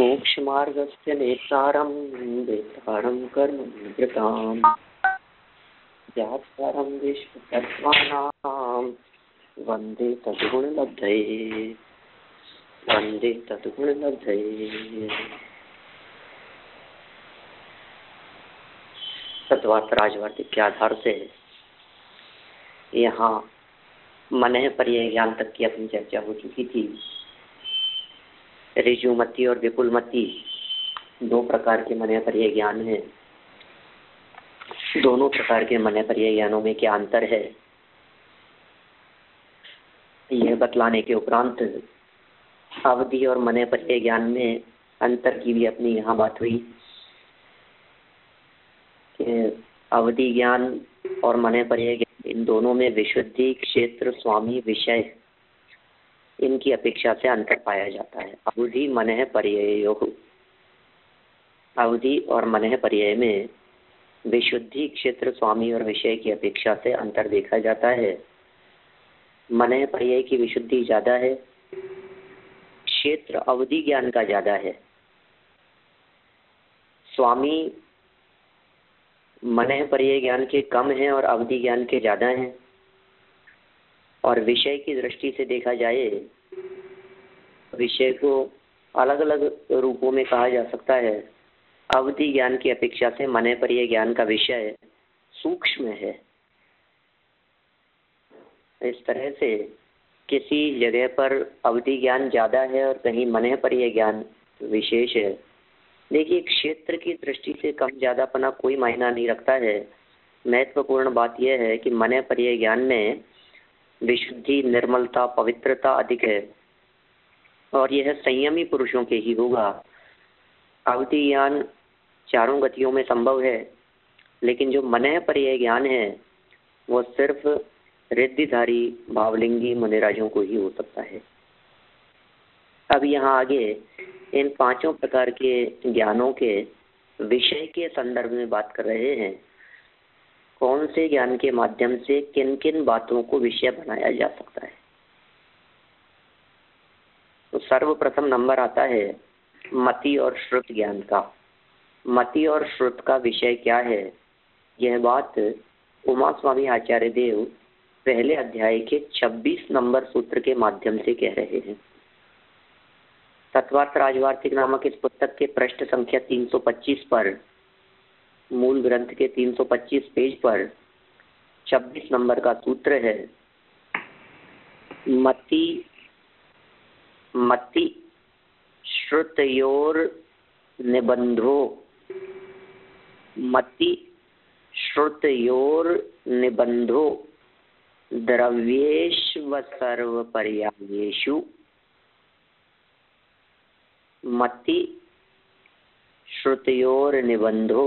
मोक्षमार्गस्य नेतारं वेतारं कर्मनिवृताम् व्यापारं विश्वतत्त्वानां वन्दे तद्गुणलब्धये वन्दे तद्गुणलब्धये। तत्वार्थ राजवार्तिक के आधार से यहाँ मनः पर्याय ज्ञान तक की अपनी चर्चा हो चुकी थी। ऋजुमति और विपुलमति दो प्रकार के मनः पर्याय ज्ञान हैं। दोनों प्रकार के मनः पर्याय ज्ञानों में क्या अंतर है, यह बतलाने के उपरांत अवधि और मनः पर्याय ज्ञान में अंतर की भी अपनी यहाँ बात हुई कि अवधि ज्ञान और मनः पर्याय ज्ञान इन दोनों में विशुद्धि, क्षेत्र, स्वामी, विषय इनकी अपेक्षा से अंतर पाया जाता है। अवधि मनः पर्यायोः, अवधि और मनः पर्याय में विशुद्धि, क्षेत्र, स्वामी और विषय की अपेक्षा से अंतर देखा जाता है। मनः पर्याय की विशुद्धि ज़्यादा है, क्षेत्र अवधि ज्ञान का ज़्यादा है। स्वामी मनः पर्याय ज्ञान के कम है और अवधि ज्ञान के ज़्यादा हैं। और विषय की दृष्टि से देखा जाए, विषय को अलग अलग रूपों में कहा जा सकता है। अवधि ज्ञान की अपेक्षा से मनः पर्याय ज्ञान का विषय सूक्ष्म है। इस तरह से किसी जगह पर अवधि ज्ञान ज़्यादा है और कहीं मनः पर्याय ज्ञान विशेष है। देखिए, क्षेत्र की दृष्टि से कम ज़्यादापना कोई मायना नहीं रखता है। महत्वपूर्ण बात यह है कि मनः पर्याय ज्ञान में विशुद्धि, निर्मलता, पवित्रता अधिक है और यह संयमी पुरुषों के ही होगा। अवधि ज्ञान चारों गतियों में संभव है, लेकिन जो मनः पर्याय ज्ञान है वो सिर्फ रिद्धिधारी भावलिंगी मुनिराजों को ही हो सकता है। अब यहाँ आगे इन पांचों प्रकार के ज्ञानों के विषय के संदर्भ में बात कर रहे हैं। कौन से ज्ञान के माध्यम से किन किन बातों को विषय बनाया जा सकता है। तो सर्वप्रथम नंबर आता है मति और श्रुत ज्ञान का। मति और श्रुत का विषय क्या है, यह बात उमा स्वामी आचार्य देव पहले अध्याय के 26 नंबर सूत्र के माध्यम से कह रहे हैं। तत्वार्थ राजवार्तिक नामक इस पुस्तक के पृष्ठ संख्या 325 पर, मूल ग्रंथ के 325 पेज पर 26 नंबर का सूत्र है। मति श्रुतयोर निबंधो, मति श्रुतयोर निबंधो द्रव्येष्व सर्वपर्यायेषु। मति श्रुतयोर निबंधो,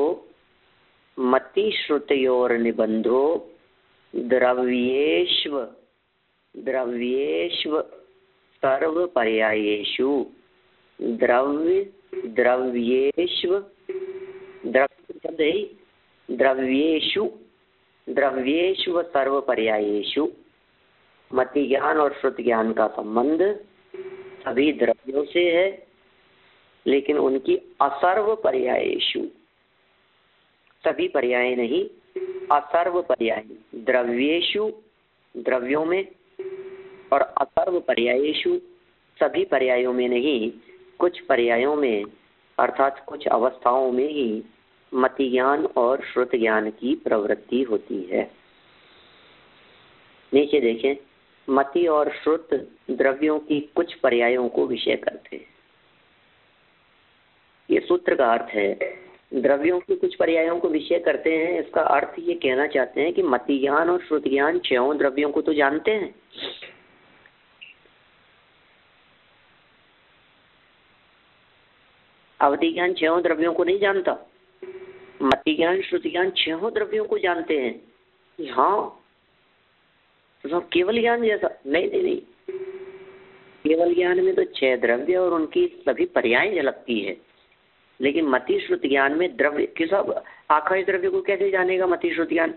मति श्रुतयोर निबंधो द्रव्येष्व सर्वपर्यायेषु। द्रव्येष्व द्रव्येषु सर्वपर्यायेषु। मति ज्ञान और श्रुत ज्ञान का संबंध सभी द्रव्यों से है, लेकिन उनकी असर्व पर्यायेषु, सभी पर्याय नहीं, असर्व पर्याय। द्रव्येषु द्रव्यों में और असर्व पर्यायेषु सभी पर्यायों में नहीं, कुछ पर्यायों में अर्थात कुछ अवस्थाओं में ही मति ज्ञान और श्रुत ज्ञान की प्रवृत्ति होती है। नीचे देखें, मति और श्रुत द्रव्यों की कुछ पर्यायों को विषय करते हैं। ये सूत्र का अर्थ है, द्रव्यों के कुछ पर्यायों को विषय करते हैं। इसका अर्थ ये कहना चाहते हैं कि मति ज्ञान और श्रुत ज्ञान छहों द्रव्यों को तो जानते हैं, अवधि ज्ञान छहों द्रव्यों को नहीं जानता। मति ज्ञान, श्रुति ज्ञान छहों द्रव्यों को जानते हैं। हाँ, तो केवल ज्ञान जैसा नहीं, केवल ज्ञान में तो 6 द्रव्य और उनकी सभी पर्याय झलकती है, लेकिन मति श्रुत ज्ञान में द्रव्य किस आकाश द्रव्य को कैसे जानेगा मति श्रुत ज्ञान?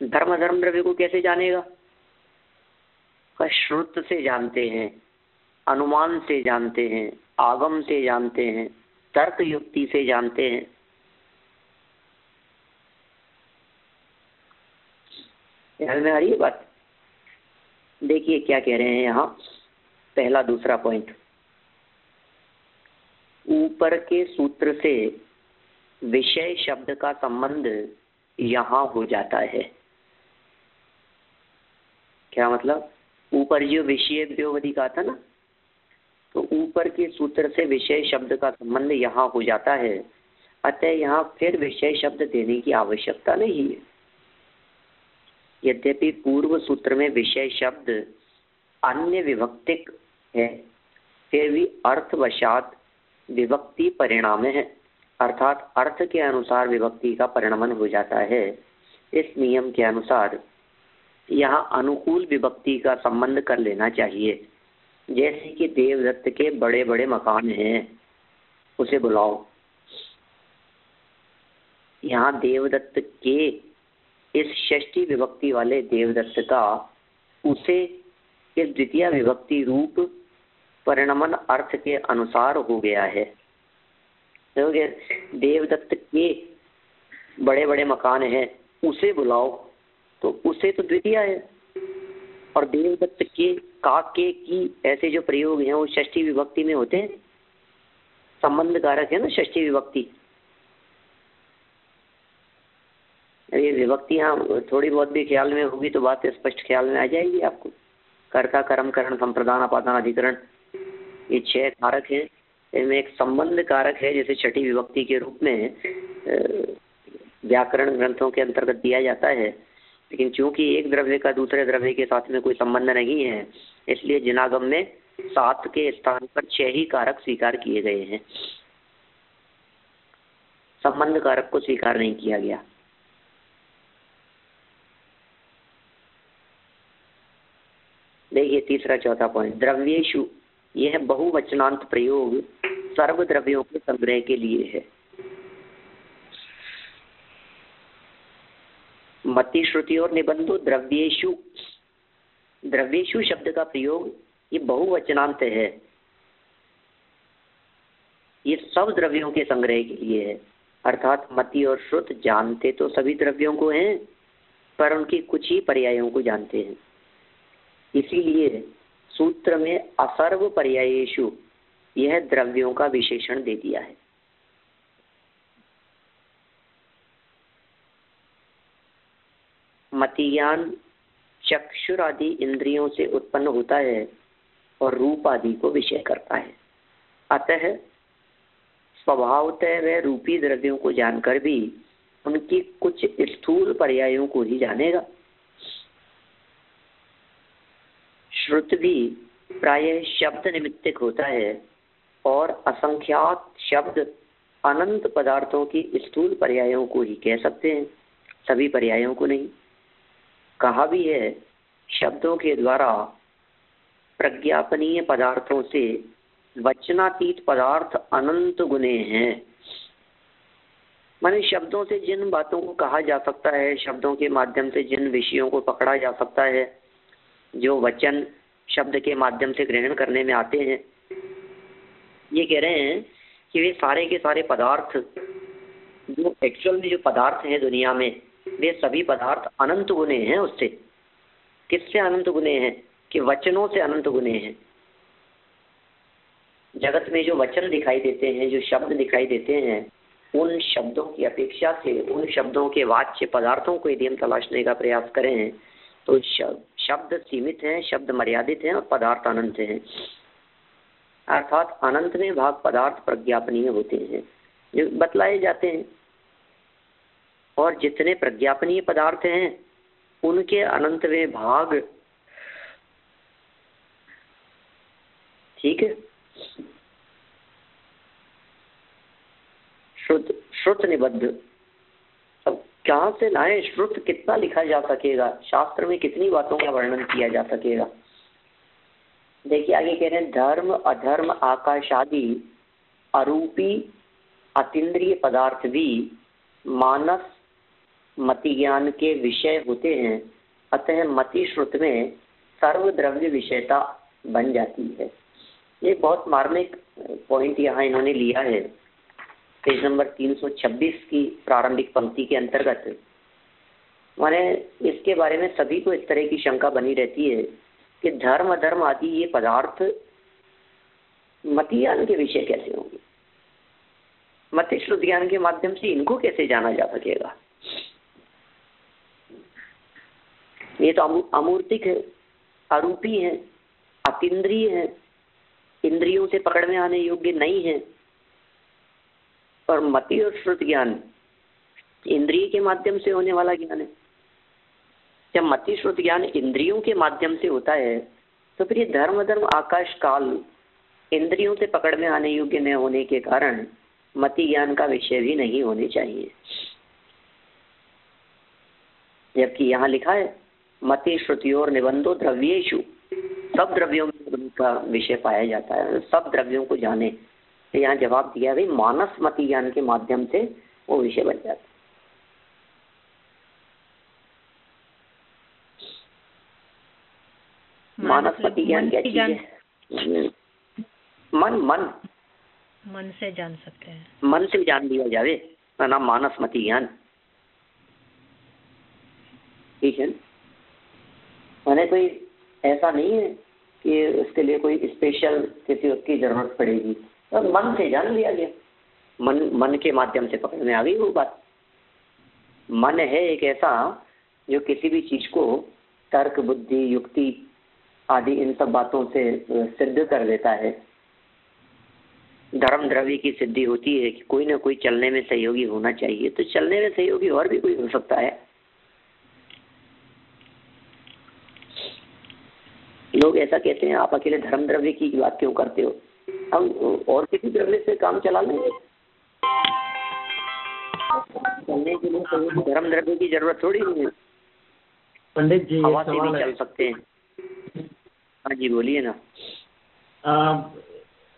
धर्म द्रव्य को कैसे जानेगा? श्रुत से जानते हैं, अनुमान से जानते हैं, आगम से जानते हैं, तर्क युक्ति से जानते हैं। ध्यान में आ रही है बात? देखिए क्या कह रहे हैं यहाँ, पहला दूसरा पॉइंट, ऊपर के सूत्र से विषय शब्द का संबंध यहाँ हो जाता है। क्या मतलब? ऊपर जो विषय व्योवधि का था ना, तो ऊपर के सूत्र से विषय शब्द का संबंध यहाँ हो जाता है, अतः यहाँ फिर विषय शब्द देने की आवश्यकता नहीं है। यद्यपि पूर्व सूत्र में विषय शब्द अन्य विभक्तिक है, फिर भी अर्थवशात विभक्ति परिणाम है, अर्थात अर्थ के अनुसार विभक्ति का परिणमन हो जाता है। इस नियम के अनुसार यहाँ अनुकूल विभक्ति का संबंध कर लेना चाहिए। जैसे कि देवदत्त के बड़े बड़े मकान हैं, उसे बुलाओ। यहाँ देवदत्त के इस षष्ठी विभक्ति वाले देवदत्त का उसे इस द्वितीय विभक्ति रूप परिणमन अर्थ के अनुसार हो गया है। देखोगे, देवदत्त के बड़े बड़े मकान हैं, उसे बुलाओ, तो उसे तो द्वितीय है, और देवदत्त के, काके, की, ऐसे जो प्रयोग हैं वो षष्ठी विभक्ति में होते हैं, संबंध कारक है ना षष्ठी विभक्ति। ये विभक्तियाँ थोड़ी बहुत भी ख्याल में होगी तो बात स्पष्ट ख्याल में आ जाएगी आपको। कर्ता, कर्म, करण, संप्रदान, अपादान, अधिकरण, ये 6 कारक हैं। इनमें एक संबंध कारक है, जैसे छठी विभक्ति के रूप में व्याकरण ग्रंथों के अंतर्गत दिया जाता है। लेकिन चूंकि एक द्रव्य का दूसरे द्रव्य के साथ में कोई संबंध नहीं है, इसलिए जिनागम में 7 के स्थान पर 6 ही कारक स्वीकार किए गए हैं, संबंध कारक को स्वीकार नहीं किया गया। देखिए तीसरा चौथा पॉइंट, द्रव्येषु, यह बहुवचनांत प्रयोग सर्व द्रव्यों के संग्रह के लिए है। मति, श्रुति और निबंधो द्रव्येषु, द्रव्येषु शब्द का प्रयोग ये बहुवचनांत है, ये सब द्रव्यों के संग्रह के लिए है। अर्थात मति और श्रुत जानते तो सभी द्रव्यों को हैं, पर उनके कुछ ही पर्यायों को जानते हैं। इसीलिए सूत्र में असर्व पर्यायेषु यह द्रव्यों का विशेषण दे दिया है। मति ज्ञान चक्षुर आदि इंद्रियों से उत्पन्न होता है और रूप आदि को विषय करता है। अतः स्वभावतः वह रूपी द्रव्यों को जानकर भी उनकी कुछ स्थूल पर्यायों को ही जानेगा। श्रुत भी प्रायः शब्द निमित्तिक होता है और असंख्यात शब्द अनंत पदार्थों की स्थूल पर्यायों को ही कह सकते हैं, सभी पर्यायों को नहीं। कहा भी है, शब्दों के द्वारा प्रज्ञापनीय पदार्थों से वचनातीत पदार्थ अनंत गुने हैं। माने शब्दों से जिन बातों को कहा जा सकता है, शब्दों के माध्यम से जिन विषयों को पकड़ा जा सकता है, जो वचन शब्द के माध्यम से ग्रहण करने में आते हैं, ये कह रहे हैं कि वे सारे के सारे पदार्थ जो एक्चुअल में जो पदार्थ हैं दुनिया में, वे सभी पदार्थ अनंत गुने हैं। उससे किससे अनंत गुने हैं? कि वचनों से अनंत गुने हैं। जगत में जो वचन दिखाई देते हैं, जो शब्द दिखाई देते हैं, उन शब्दों की अपेक्षा से उन शब्दों के वाच्य पदार्थों को यदि हम तलाशने का प्रयास करें तो शब्द सीमित हैं, शब्द मर्यादित हैं और पदार्थ अनंत हैं। अर्थात अनंत में भाग पदार्थ प्रज्ञापनीय होते हैं, जो बतलाए जाते हैं, और जितने प्रज्ञापनीय पदार्थ हैं उनके अनंत में भाग, ठीक है। श्रुत निबद्ध, अब कहाँ से लाए? श्रुत कितना लिखा जा सकेगा? शास्त्र में कितनी बातों का वर्णन किया जा सकेगा? देखिए आगे कह रहे हैं, धर्म अधर्म आकाश आदि अरूपी अतीन्द्रिय पदार्थ भी मानस मति ज्ञान के विषय होते हैं। अतः मति श्रुत में सर्वद्रव्य विषयता बन जाती है। ये बहुत मार्मिक पॉइंट यहाँ इन्होंने लिया है, पेज नंबर 326 की प्रारंभिक पंक्ति के अंतर्गत। माने इसके बारे में सभी को इस तरह की शंका बनी रहती है कि धर्म धर्म आदि ये पदार्थ मतियान के विषय कैसे होंगे, मति श्रुति ज्ञान के माध्यम से इनको कैसे जाना जा सकेगा। ये तो अमूर्तिक है, अरूपी है, अतीन्द्रिय है, इंद्रियों से पकड़ में आने योग्य नहीं है। और मति और श्रुति ज्ञान इंद्रिय के माध्यम से होने वाला ज्ञान है। जब मति श्रुति ज्ञान इंद्रियों के माध्यम से होता है तो फिर ये धर्म धर्म आकाश काल इंद्रियों से पकड़ में आने योग्य न होने के कारण मति ज्ञान का विषय भी नहीं होने चाहिए। जबकि यहाँ लिखा है मति श्रुतियों और निबंधो द्रव्येषु, सब द्रव्यों में उनका विषय पाया जाता है, सब द्रव्यों को जाने। तो यहाँ जवाब दिया भाई मानस मति ज्ञान के माध्यम से वो विषय बन जाता है। मानस मति ज्ञान क्या चीज है? मन मन मन से जान सकते हैं, मन से जान लिया जावे, नाम मानस मति ज्ञान। ठीक है, मैंने कोई ऐसा नहीं है कि उसके लिए कोई स्पेशल किसी उसकी जरूरत पड़ेगी, तो मन से जान लिया गया, मन के माध्यम से पकड़ में आ गई वो बात। मन है एक ऐसा जो किसी भी चीज को तर्क बुद्धि युक्ति आदि इन सब बातों से सिद्ध कर देता है। धर्म द्रव्य की सिद्धि होती है कि कोई ना कोई चलने में सहयोगी होना चाहिए, तो चलने में सहयोगी और भी कोई हो सकता है। लोग ऐसा कहते हैं आप अकेले धर्म द्रव्य की बात क्यों करते हो, हम और किसी द्रव्य से काम चला लेंगे। चलने के लिए तो धर्म द्रव्य की जरूरत थोड़ी नहीं है, पंडित जी हवा से भी चल सकते हैं। हाँ जी बोलिए ना।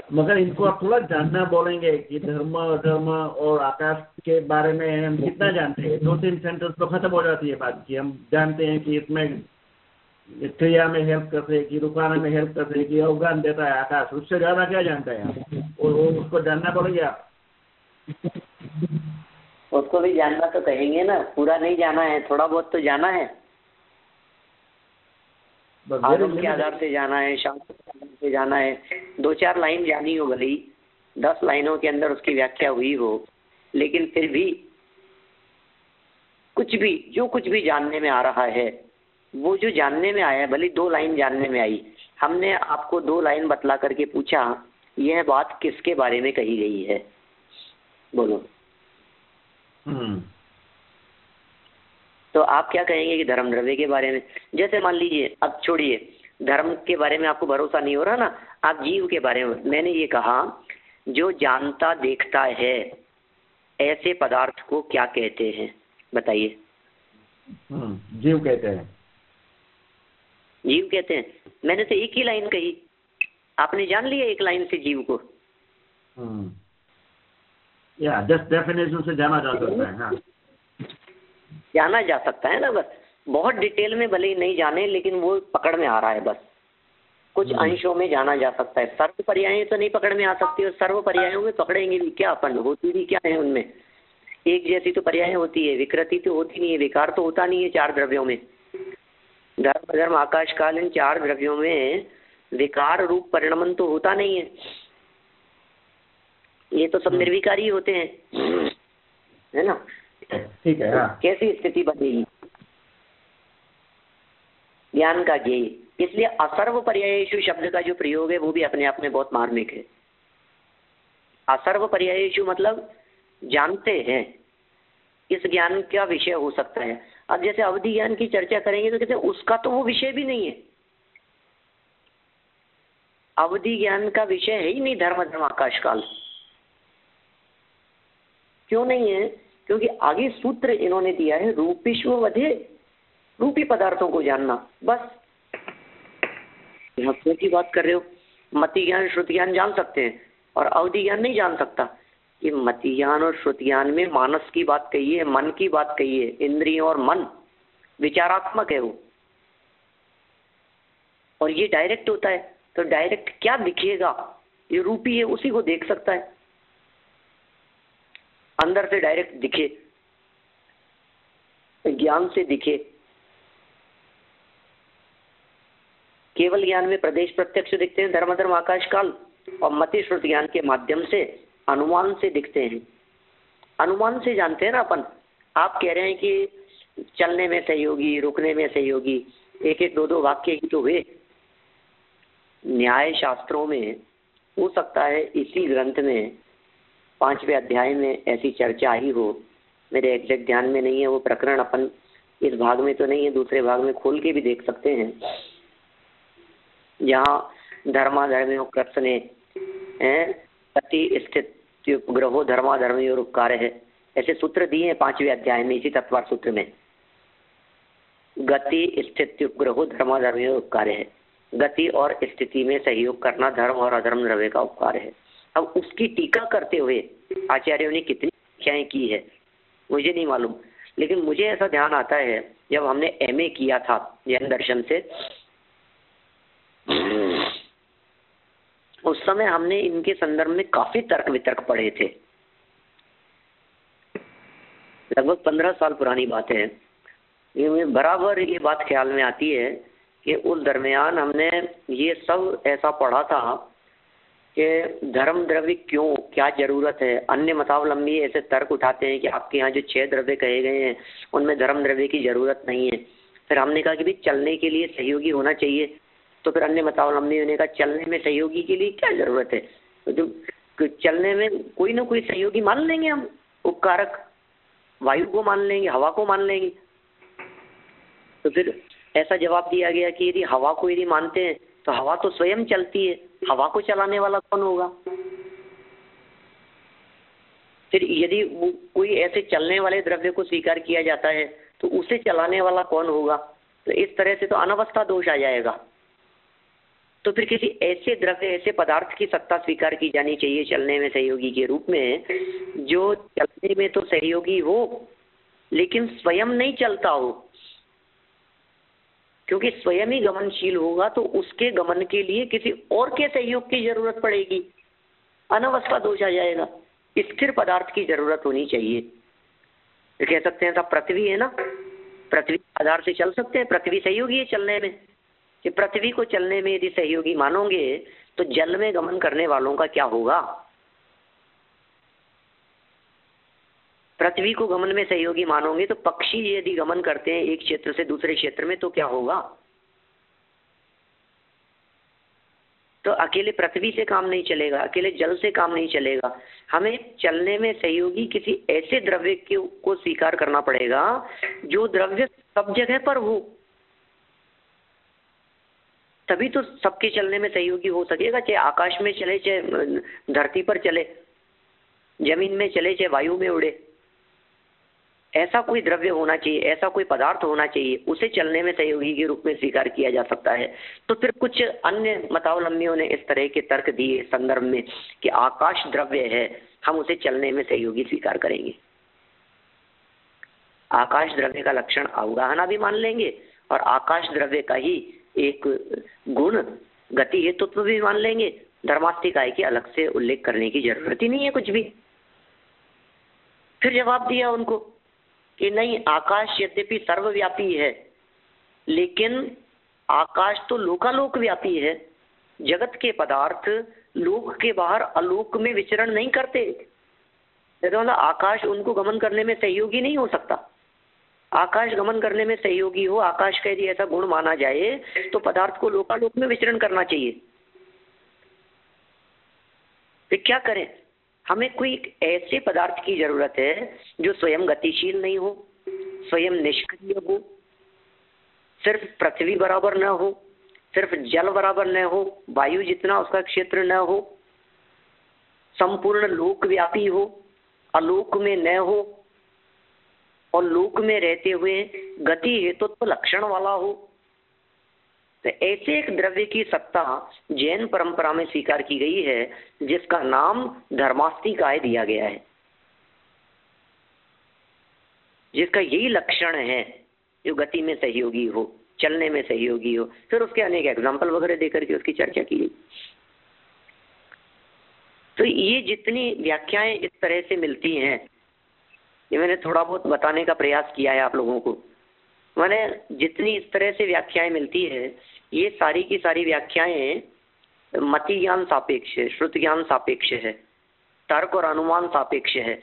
मगर इनको आप थोड़ा जानना बोलेंगे कि धर्म धर्म और आकाश के बारे में हम कितना जानते हैं। 2-3 सेंटेंस तो खत्म हो जाती है बात की। हम जानते हैं कि इसमें क्रिया में हेल्प करते हैं, कि रुकाने में हेल्प करते हैं, कि अवगान देता है आकाश, उससे ज़्यादा क्या जानते हैं आप? और उसको जानना पड़ेगा आप। उसको भी जानना तो कहेंगे ना, पूरा नहीं जाना है, थोड़ा बहुत तो जाना है। आगम के आधार से जाना है, शास्त्र के आधार से जाना है। 2-4 लाइन जानी हो, भले ही 10 लाइनों के अंदर उसकी व्याख्या हुई हो, लेकिन फिर भी कुछ भी जो कुछ भी जानने में आ रहा है, वो जो जानने में आया, भले 2 लाइन जानने में आई, हमने आपको 2 लाइन बतला करके पूछा यह बात किसके बारे में कही गई है, बोलो। तो आप क्या कहेंगे कि धर्म द्रव्य के बारे में। जैसे मान लीजिए, अब छोड़िए धर्म के बारे में आपको भरोसा नहीं हो रहा ना, आप जीव के बारे में, मैंने ये कहा जो जानता देखता है ऐसे पदार्थ को क्या कहते हैं, बताइए। जीव कहते हैं। जीव कहते हैं, मैंने तो एक ही लाइन कही, आपने जान लिया एक लाइन से जीव को। या जस्ट डेफिनेशन से जाना जा सकता है। हाँ, जाना जा सकता है ना, बस बहुत डिटेल में भले ही नहीं जाने, लेकिन वो पकड़ में आ रहा है, बस कुछ अंशों में जाना जा सकता है। सर्व पर्याय तो नहीं पकड़ में आ सकती, और सर्व पर्यायों में पकड़ेंगे भी क्या अपन, होती भी क्या है उनमें, एक जैसी तो पर्याय होती है, विकृति तो होती नहीं है, विकार तो होता नहीं है 4 द्रव्यों में। धर्म धर्म आकाश काल इन 4 द्रव्यों में विकार रूप परिणमन तो होता नहीं है, ये तो सब निर्विकारी होते हैं, है ना। ठीक है। हाँ। कैसी स्थिति बनेगी ज्ञान का ज्ञेय। इसलिए असर्व पर्यायेषु शब्द का जो प्रयोग है वो भी अपने आप में बहुत मार्मिक है। असर्व पर्यायेषु मतलब जानते हैं, इस ज्ञान का विषय हो सकता है। अब जैसे अवधि ज्ञान की चर्चा करेंगे तो कहते हैं उसका तो वो विषय भी नहीं है, अवधि ज्ञान का विषय है ही नहीं धर्म धर्म आकाश काल। क्यों नहीं है? क्योंकि आगे सूत्र इन्होंने दिया है रूपिष्व वधे, रूपी पदार्थों को जानना, बस। यहाँ की बात कर रहे हो, मति ज्ञान श्रुति ज्ञान जान सकते हैं और अवधि ज्ञान नहीं जान सकता। ये मति ज्ञान और श्रुति ज्ञान में मानस की बात कही है, मन की बात कही है, इंद्रिय और मन विचारात्मक है वो, और ये डायरेक्ट होता है। तो डायरेक्ट क्या दिखेगा, ये रूप ही है, उसी को देख सकता है, अंदर से डायरेक्ट दिखे, ज्ञान से दिखे। केवल ज्ञान में प्रदेश प्रत्यक्ष दिखते हैं, धर्म धर्म आकाश काल, और मति श्रुति ज्ञान के माध्यम से अनुमान से दिखते हैं। अनुमान से जानते हैं ना अपन। आप कह रहे हैं कि चलने में सहयोगी, रुकने में सहयोगी, एक एक दो दो वाक्य ही तो हुए। न्याय शास्त्रों में हो सकता है इसी ग्रंथ में 5वें अध्याय में ऐसी चर्चा आई हो, मेरे एग्जैक्ट ध्यान में नहीं है वो प्रकरण, अपन इस भाग में तो नहीं है, दूसरे भाग में खोल के भी देख सकते हैं, जहाँ धर्माधर्मियों कृष्ण गति स्थिति उपग्रहो धर्माधर्मी और उपकार है, ऐसे सूत्र दिए हैं 5वें अध्याय में, इसी तत्वार सूत्र में। गति स्थिति उपग्रहो धर्माधर्मी और उपकार है, गति और स्थिति में सहयोग करना धर्म और अधर्म द्रव्य का उपकार है। अब उसकी टीका करते हुए आचार्यों ने कितनी व्याख्याएं की है मुझे नहीं मालूम, लेकिन मुझे ऐसा ध्यान आता है जब हमने एमए किया था जैन दर्शन से, उस समय हमने इनके संदर्भ में काफी तर्क वितर्क पढ़े थे। लगभग 15 साल पुरानी बात है। ये बराबर ये बात ख्याल में आती है कि उस दरमियान हमने ये सब ऐसा पढ़ा था कि धर्म द्रव्य क्यों, क्या जरूरत है। अन्य मतावलंबी ऐसे तर्क उठाते हैं कि आपके यहाँ जो 6 द्रव्य कहे गए हैं उनमें धर्म द्रव्य की जरूरत नहीं है। फिर हमने कहा कि भाई चलने के लिए सहयोगी होना चाहिए, तो फिर अन्य मतावलंबियों ने कहा चलने में सहयोगी के लिए क्या जरूरत है, तो चलने में कोई ना कोई सहयोगी मान लेंगे हम, उपकारक, वायु को मान लेंगे, हवा को मान लेंगे। तो फिर ऐसा जवाब दिया गया कि यदि हवा को यदि मानते हैं तो हवा तो स्वयं चलती है, हवा को चलाने वाला कौन होगा। फिर यदि कोई ऐसे चलने वाले द्रव्य को स्वीकार किया जाता है तो उसे चलाने वाला कौन होगा, तो इस तरह से तो अनवस्था दोष आ जाएगा। तो फिर किसी ऐसे द्रव्य, ऐसे पदार्थ की सत्ता स्वीकार की जानी चाहिए चलने में सहयोगी के रूप में, जो चलने में तो सहयोगी हो लेकिन स्वयं नहीं चलता हो, क्योंकि स्वयं ही गमनशील होगा तो उसके गमन के लिए किसी और के सहयोग की जरूरत पड़ेगी, अनवस्था दोष आ जाएगा। स्थिर पदार्थ की जरूरत होनी चाहिए। तो कह सकते हैं साहब पृथ्वी है ना, पृथ्वी आधार से चल सकते हैं, पृथ्वी सहयोगी है चलने में, कि पृथ्वी को चलने में यदि सहयोगी मानोगे तो जल में गमन करने वालों का क्या होगा। पृथ्वी को गमन में सहयोगी मानोगे तो पक्षी यदि गमन करते हैं एक क्षेत्र से दूसरे क्षेत्र में तो क्या होगा। तो अकेले पृथ्वी से काम नहीं चलेगा, अकेले जल से काम नहीं चलेगा। हमें चलने में सहयोगी किसी ऐसे द्रव्य को स्वीकार करना पड़ेगा जो द्रव्य सब जगह पर हो, तभी तो सबके चलने में सहयोगी हो सकेगा। चाहे आकाश में चले, चाहे धरती पर चले, जमीन में चले, चाहे वायु में उड़े, ऐसा कोई द्रव्य होना चाहिए, ऐसा कोई पदार्थ होना चाहिए, उसे चलने में सहयोगी के रूप में स्वीकार किया जा सकता है। तो फिर कुछ अन्य मतावलंबियों ने इस तरह के तर्क दिए संदर्भ में कि आकाश द्रव्य है, हम उसे चलने में सहयोगी स्वीकार करेंगे। आकाश द्रव्य का लक्षण अवगाहना भी मान लेंगे और आकाश द्रव्य का ही एक गुण गति हेतुत्व भी मान लेंगे। धर्मास्तिकाय के अलग से उल्लेख करने की जरूरत ही नहीं है कुछ भी। फिर जवाब दिया उनको कि नहीं, आकाश यद्यपि सर्वव्यापी है लेकिन आकाश तो लोकालोक व्यापी है। जगत के पदार्थ लोक के बाहर अलोक में विचरण नहीं करते, तो आकाश उनको गमन करने में सहयोगी नहीं हो सकता। आकाश गमन करने में सहयोगी हो, आकाश का यदि ऐसा गुण माना जाए तो पदार्थ को लोकालोक में विचरण करना चाहिए। फिर क्या करें, हमें कोई ऐसे पदार्थ की जरूरत है जो स्वयं गतिशील नहीं हो, स्वयं निष्क्रिय हो, सिर्फ पृथ्वी बराबर न हो, सिर्फ जल बराबर न हो, वायु जितना उसका क्षेत्र न हो, संपूर्ण लोक व्यापी हो, अलोक में न हो और लोक में रहते हुए गति हेतुत्व लक्षण वाला हो। तो ऐसे एक द्रव्य की सत्ता जैन परंपरा में स्वीकार की गई है जिसका नाम धर्मास्तिकाय दिया गया है, जिसका यही लक्षण है, जो गति में सहयोगी हो, चलने में सहयोगी हो। फिर उसके अनेक एग्जाम्पल वगैरह देकर के उसकी चर्चा की गई। तो ये जितनी व्याख्याएं इस तरह से मिलती हैं, ये मैंने थोड़ा बहुत बताने का प्रयास किया है आप लोगों को। मैंने जितनी इस तरह से व्याख्याएं मिलती है, ये सारी की सारी व्याख्याएं मति ज्ञान सापेक्ष है, श्रुत ज्ञान सापेक्ष है, तर्क और अनुमान सापेक्ष है,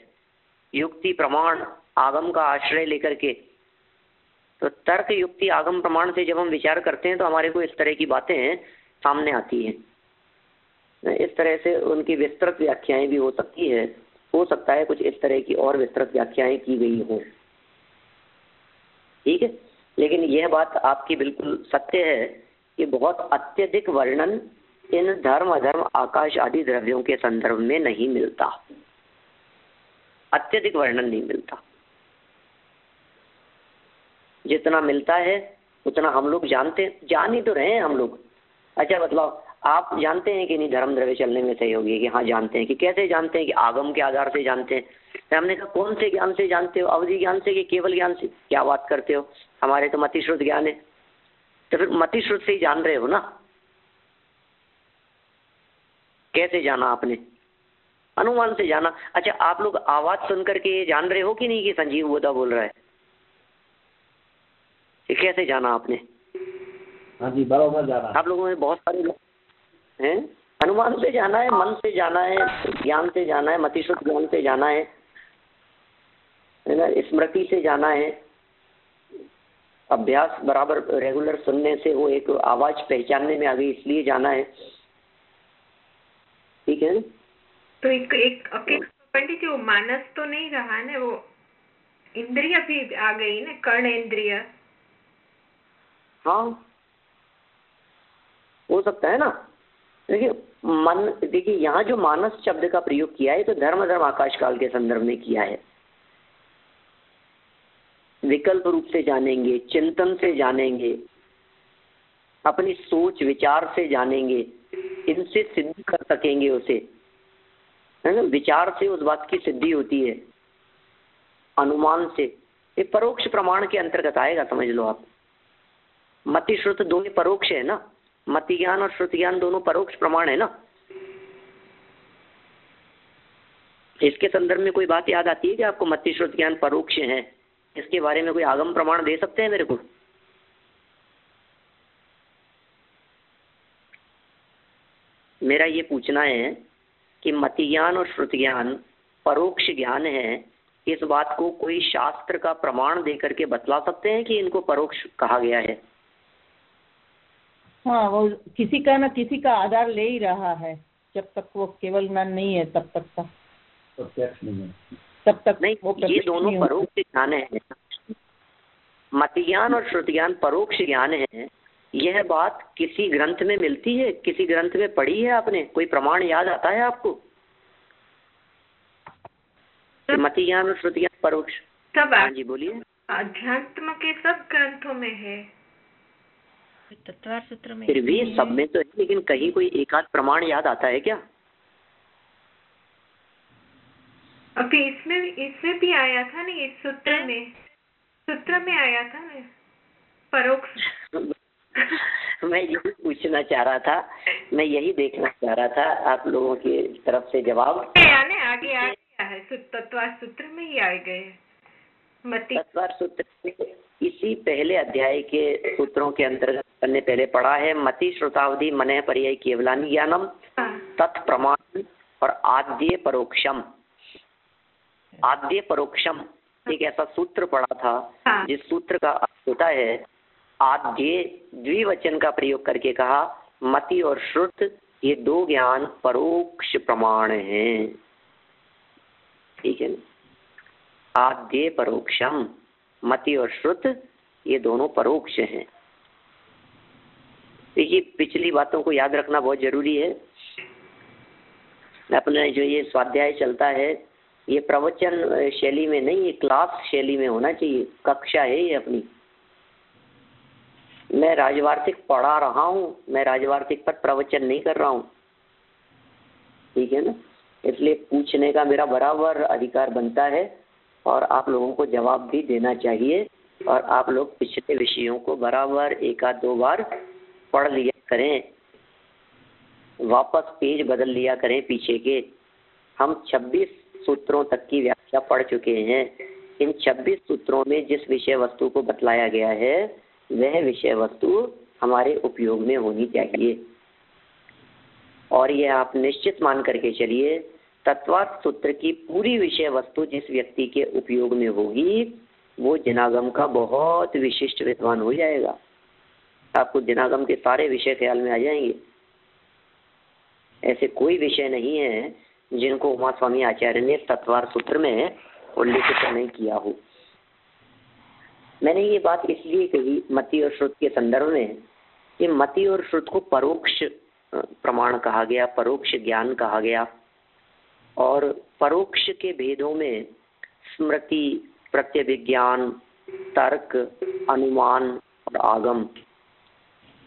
युक्ति प्रमाण आगम का आश्रय लेकर के। तो तर्क युक्ति आगम प्रमाण से जब हम विचार करते हैं तो हमारे को इस तरह की बातें सामने आती हैं। इस तरह से उनकी विस्तृत व्याख्याएं भी हो सकती है, हो सकता है कुछ इस तरह की और विस्तृत व्याख्याएं की गई हो, ठीक है। लेकिन यह बात आपकी बिल्कुल सत्य है कि बहुत अत्यधिक वर्णन इन धर्म अधर्म आकाश आदि द्रव्यों के संदर्भ में नहीं मिलता, अत्यधिक वर्णन नहीं मिलता। जितना मिलता है उतना हम लोग जान ही तो रहे हैं हम लोग। अच्छा बतलाओ, आप जानते हैं कि नहीं धर्म द्रव्य चलने में सहयोगी है? कि हाँ जानते हैं। कि कैसे जानते हैं? कि आगम के आधार से जानते हैं। तो हमने कहा कौन से ज्ञान से जानते हो? अवधि ज्ञान से कि केवल ज्ञान से? क्या बात करते हो, हमारे तो मतिश्रुत ज्ञान है। तो फिर मतिश्रुत से ही जान रहे हो ना। कैसे जाना आपने? अनुमान से जाना। अच्छा, आप लोग आवाज सुन करके जान रहे हो कि नहीं कि संजीव बोधा बोल रहा है? कैसे जाना आपने? हाँ जी, बराबर जाना। आप लोगों में बहुत सारे लोग हैं, अनुमान से जाना है, मन से जाना है, ज्ञान से जाना है, मतिश्रुत ज्ञान से जाना है ना, स्मृति से जाना है, अभ्यास बराबर रेगुलर सुनने से वो एक आवाज पहचानने में आ गई इसलिए जाना है, ठीक है। तो एक पंडित जी, वो मानस तो नहीं रहा ना, वो इंद्रिय भी आ गई ना, कर्ण इंद्रिय। हाँ हो सकता है ना। देखिए मन, देखिए यहाँ जो मानस शब्द का प्रयोग किया है तो धर्म धर्म आकाश काल के संदर्भ में किया है। विकल्प रूप से जानेंगे, चिंतन से जानेंगे, अपनी सोच विचार से जानेंगे, इनसे सिद्ध कर सकेंगे उसे, है ना। विचार से उस बात की सिद्धि होती है, अनुमान से। ये परोक्ष प्रमाण के अंतर्गत आएगा, समझ लो आप। मति श्रुत दोनों परोक्ष है ना, मति ज्ञान और श्रुति ज्ञान दोनों परोक्ष प्रमाण है ना। इसके संदर्भ में कोई बात याद आती है कि आपको मति श्रुति ज्ञान परोक्ष है? इसके बारे में कोई आगम प्रमाण दे सकते हैं मेरे को? मेरा ये पूछना है कि मति ज्ञान और श्रुति ज्ञान परोक्ष ज्ञान है, इस बात को कोई शास्त्र का प्रमाण देकर के बतला सकते हैं कि इनको परोक्ष कहा गया है? हाँ, वो किसी का ना किसी का आधार ले ही रहा है। जब तक वो केवल ज्ञान नहीं है तब तक का प्रत्यक्ष नहीं है, तब तक नहीं। ये दोनों परोक्ष ज्ञान है, मति ज्ञान और श्रुति ज्ञान परोक्ष ज्ञान है। यह बात किसी ग्रंथ में मिलती है? किसी ग्रंथ में पढ़ी है आपने? कोई प्रमाण याद आता है आपको? मति ज्ञान और श्रुति ज्ञान परोक्ष सब। हाँ जी बोलिए। अध्यात्म के सब ग्रंथों में है, तत्वार सूत्र में फिर भी सब में तो है, लेकिन कहीं कोई एक आध प्रमाण याद आता है क्या? अभी इसमें भी आया था ना, इस सूत्र में आया था ना परोक्ष। मैं यही पूछना चाह रहा था, मैं यही देखना चाह रहा था आप लोगों की तरफ से जवाब। आगे आ गया है, तत्वार सूत्र में ही आ गए। तत्वार सूत्र इसी पहले अध्याय के सूत्रों के अंतर्गत हमने पहले पढ़ा है। मति श्रुतावधि मनः पर्याय केवलानि ज्ञानम तत्प्रमाण और आद्य परोक्षम। आद्य परोक्षम एक ऐसा सूत्र पढ़ा था जिस सूत्र का अर्थ होता है आद्य, द्विवचन का प्रयोग करके कहा मति और श्रुत ये दो ज्ञान परोक्ष प्रमाण हैं, ठीक है ना। आद्य परोक्षम, मति और श्रुत ये दोनों परोक्ष हैं। देखिए पिछली बातों को याद रखना बहुत जरूरी है। अपने जो ये स्वाध्याय चलता है ये प्रवचन शैली में नहीं, ये क्लास शैली में होना चाहिए। कक्षा है ये अपनी। मैं राजवार्तिक पढ़ा रहा हूँ, मैं राजवार्तिक पर प्रवचन नहीं कर रहा हूँ, ठीक है ना। इसलिए पूछने का मेरा बराबर अधिकार बनता है और आप लोगों को जवाब भी देना चाहिए। और आप लोग पिछले विषयों को बराबर एक आध दो बार पढ़ लिया करें, वापस पेज बदल लिया करें पीछे के। हम 26 सूत्रों तक की व्याख्या पढ़ चुके हैं। इन 26 सूत्रों में जिस विषय वस्तु को बतलाया गया है वह विषय वस्तु हमारे उपयोग में होनी चाहिए। और यह आप निश्चित मान करके चलिए, तत्वार्थ सूत्र की पूरी विषय वस्तु जिस व्यक्ति के उपयोग में होगी वो जिनागम का बहुत विशिष्ट विद्वान हो जाएगा। आपको जिनागम के सारे विषय ख्याल में आ जाएंगे। ऐसे कोई विषय नहीं है जिनको उमा स्वामी आचार्य ने तत्वार्थ सूत्र में उल्लेखित नहीं किया हो। मैंने ये बात इसलिए कही मति और श्रुत के संदर्भ में कि मति और श्रुत को परोक्ष प्रमाण कहा गया, परोक्ष ज्ञान कहा गया। और परोक्ष के भेदों में स्मृति, प्रत्यभिज्ञान, तर्क, अनुमान और आगम,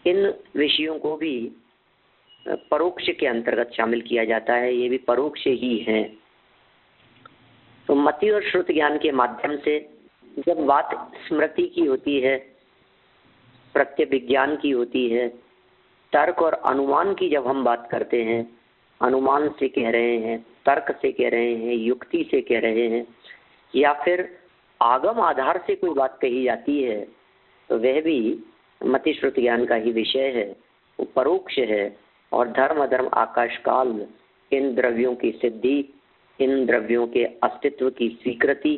इन विषयों को भी परोक्ष के अंतर्गत शामिल किया जाता है। ये भी परोक्ष ही हैं। तो मति और श्रुत ज्ञान के माध्यम से जब बात स्मृति की होती है, प्रत्यभिज्ञान की होती है, तर्क और अनुमान की जब हम बात करते हैं, अनुमान से कह रहे हैं, तर्क से कह रहे हैं, युक्ति से कह रहे हैं, या फिर आगम आधार से कोई बात कही जाती है, तो वह भी मति श्रुत ज्ञान का ही विषय है, वो परोक्ष है। और धर्म अधर्म आकाश काल, इन द्रव्यों की सिद्धि, इन द्रव्यों के अस्तित्व की स्वीकृति,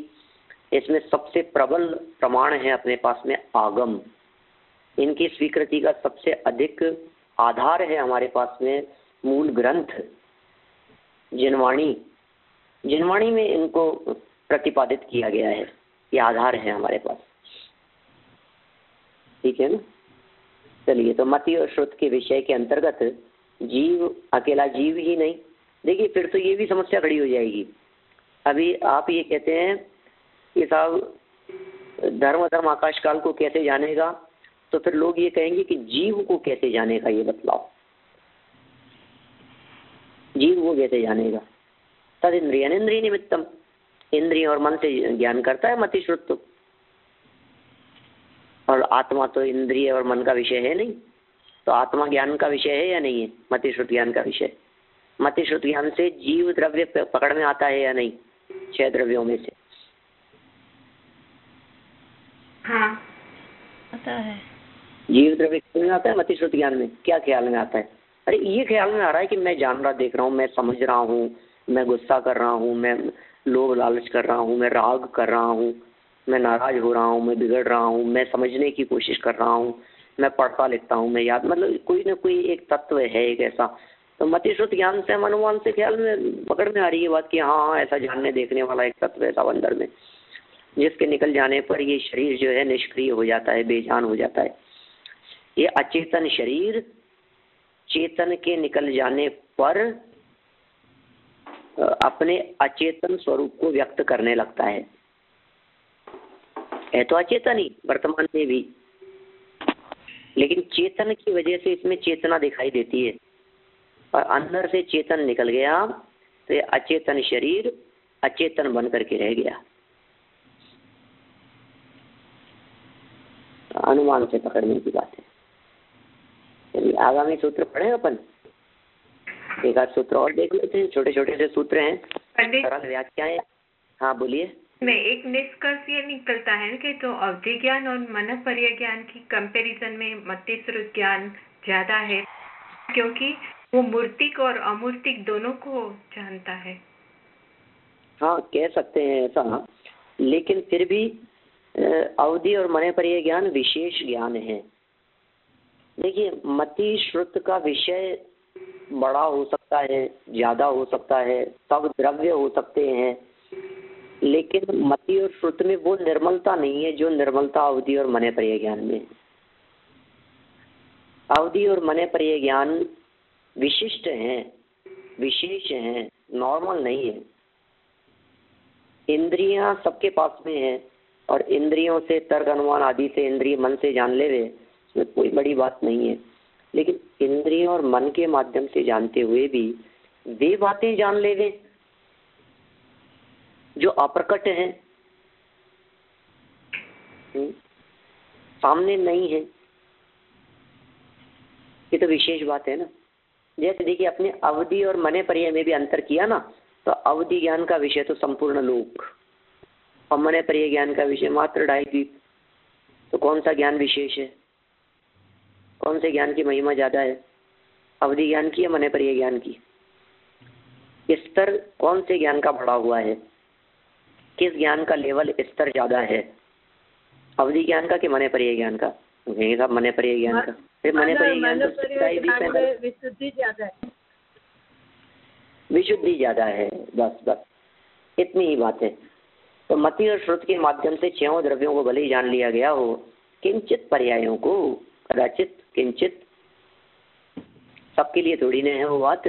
इसमें सबसे प्रबल प्रमाण है अपने पास में आगम। इनकी स्वीकृति का सबसे अधिक आधार है हमारे पास में मूल ग्रंथ जिनवाणी। जिनवाणी में इनको प्रतिपादित किया गया है, ये आधार है हमारे पास। ठीक है ना। चलिए, तो मति और श्रुत के विषय के अंतर्गत जीव, अकेला जीव ही नहीं, देखिए फिर तो ये भी समस्या खड़ी हो जाएगी। अभी आप ये कहते हैं कि साहब धर्म धर्म आकाश काल को कैसे जानेगा, तो फिर लोग ये कहेंगे कि जीव को कैसे जानेगा, ये बतलाओ, जीव को कैसे जानेगा। तद इंद्रिय इंद्रिय निमित्तम, इंद्रिय और मन से ज्ञान करता है मति श्रुत तो। और आत्मा तो इंद्रिय और मन का विषय है नहीं, तो आत्मा ज्ञान का विषय है या नहीं है मति श्रुत ज्ञान का विषय। मति श्रुत ज्ञान से जीव द्रव्य पकड़ में आता है या नहीं, 6 द्रव्यों में से। हाँ आता है। जीव द्रव्य में आता है मति श्रुत ज्ञान में। क्या ख्याल में आता है? अरे ये ख्याल में आ रहा है कि मैं जान रहा, देख रहा हूँ, मैं समझ रहा हूँ, मैं गुस्सा कर रहा हूँ, मैं लोभ लालच कर रहा हूँ, मैं राग कर रहा हूँ, मैं नाराज हो रहा हूँ, मैं बिगड़ रहा हूँ, मैं समझने की कोशिश कर रहा हूँ, मैं पढ़ता लिखता हूँ, मैं याद, मतलब कोई ना कोई एक तत्व है एक ऐसा। तो मति श्रुत ज्ञान से, अनुमान से ख्याल में पकड़ में आ रही है बात कि हाँ ऐसा जानने देखने वाला एक तत्व है सब अंदर में, जिसके निकल जाने पर ये शरीर जो है निष्क्रिय हो जाता है, बेजान हो जाता है। ये अचेतन शरीर चेतन के निकल जाने पर अपने अचेतन स्वरूप को व्यक्त करने लगता है तो अचेतन ही वर्तमान में भी, लेकिन चेतन की वजह से इसमें चेतना दिखाई देती है, और अंदर से चेतन निकल गया तो ये अचेतन शरीर अचेतन बन करके रह गया। अनुमान से पकड़ने की बात है। चलिए आगामी सूत्र पढ़े अपन, एक आध सूत्र और देख लेते हैं, छोटे छोटे से सूत्र हैं, सरल व्याख्याएं। हाँ बोलिए। में एक निष्कर्ष ये निकलता है कि तो अवधि ज्ञान और मन पर्य ज्ञान की कंपैरिजन में मति श्रुत ज्ञान ज्यादा है, क्योंकि वो मूर्तिक और अमूर्तिक दोनों को जानता है। हाँ कह सकते हैं ऐसा, लेकिन फिर भी अवधि और मन पर्य ज्ञान विशेष ज्ञान है। देखिए मति श्रुत का विषय बड़ा हो सकता है, ज्यादा हो सकता है, सब द्रव्य हो सकते हैं, लेकिन मति और श्रुत में वो निर्मलता नहीं है जो निर्मलता अवधि और मन पर्य ज्ञान में है। अवधि और मन पर्य ज्ञान विशिष्ट हैं, विशेष हैं, नॉर्मल नहीं है। इंद्रियां सबके पास में है, और इंद्रियों से तर्क अनुमान आदि से इंद्रिय मन से जान ले वे, इसमें कोई बड़ी बात नहीं है। लेकिन इंद्रियों और मन के माध्यम से जानते हुए भी वे बातें जान ले वे जो अप्रकट हैं, सामने नहीं है। ये तो विशेष बात है ना। जैसे देखिए अपने अवधि और मने पर्याय में भी अंतर किया ना, तो अवधि ज्ञान का विषय तो संपूर्ण लोक और मने पर्याय ज्ञान का विषय मात्र 2.5 द्वीप। तो कौन सा ज्ञान विशेष है, कौन से ज्ञान की महिमा ज्यादा है, अवधि ज्ञान की या मने पर्याय ज्ञान की? स्तर कौन से ज्ञान का बढ़ा हुआ है, किस ज्ञान का लेवल स्तर ज्यादा है, अवधि ज्ञान का कि मने पर्याय ज्ञान का? साहब मने पर्याय ज्ञान का। फिर मने पर्याय ज्ञान तो विशुद्धि ज्यादा है, विशुद्धि ज्यादा है, बस बस इतनी ही बात है। तो मति और श्रुत के माध्यम से 6 द्रव्यों को भले ही जान लिया गया हो, किंचित पर्यायों को, कदाचित किंचित, सबके लिए थोड़ी नहीं है वो बात।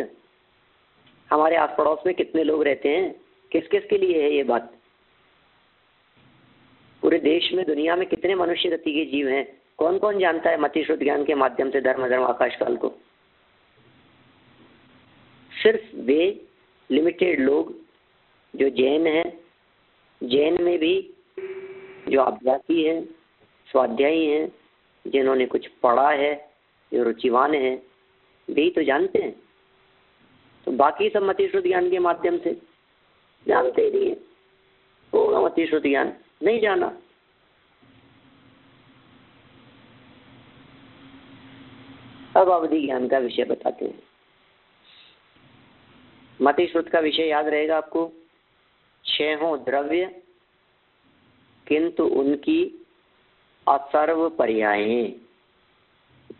हमारे आस पड़ोस में कितने लोग रहते हैं, किस किस के लिए है ये बात? पूरे देश में, दुनिया में कितने मनुष्य गति के जीव हैं, कौन कौन जानता है मति श्रुत ज्ञान के माध्यम से धर्म धर्म आकाश काल को? सिर्फ वे लिमिटेड लोग जो जैन हैं, जैन में भी जो अभ्यासी हैं, स्वाध्यायी हैं, जिन्होंने कुछ पढ़ा है, जो रुचिवान हैं, वे तो जानते हैं। तो बाकी सब मति श्रुत ज्ञान के माध्यम से जानते ही नहीं है। होगा मति श्रुत ज्ञान, नहीं जाना। अब अवधि ज्ञान का विषय बताते हैं। मति श्रुत का विषय याद रहेगा आपको, 6 द्रव्य किंतु उनकी असर्व पर्यायें।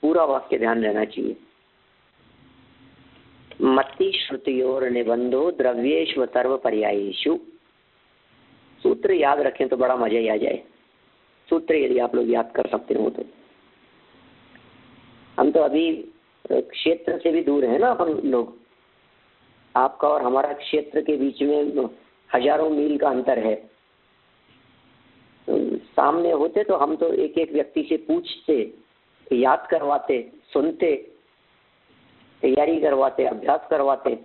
पूरा वाक्य ध्यान रहना चाहिए। मति श्रुतियोर निबंधो द्रव्येषु सर्व पर्यायेषु। सूत्र याद रखें तो बड़ा मजा ही आ जाए। सूत्र यदि आप लोग याद कर सकते हो तो। हम तो अभी क्षेत्र से भी दूर है ना अपन लोग, आपका और हमारा क्षेत्र के बीच में हजारों मील का अंतर है। तो सामने होते तो हम तो एक एक व्यक्ति से पूछते, याद करवाते, सुनते, तैयारी करवाते, अभ्यास करवाते।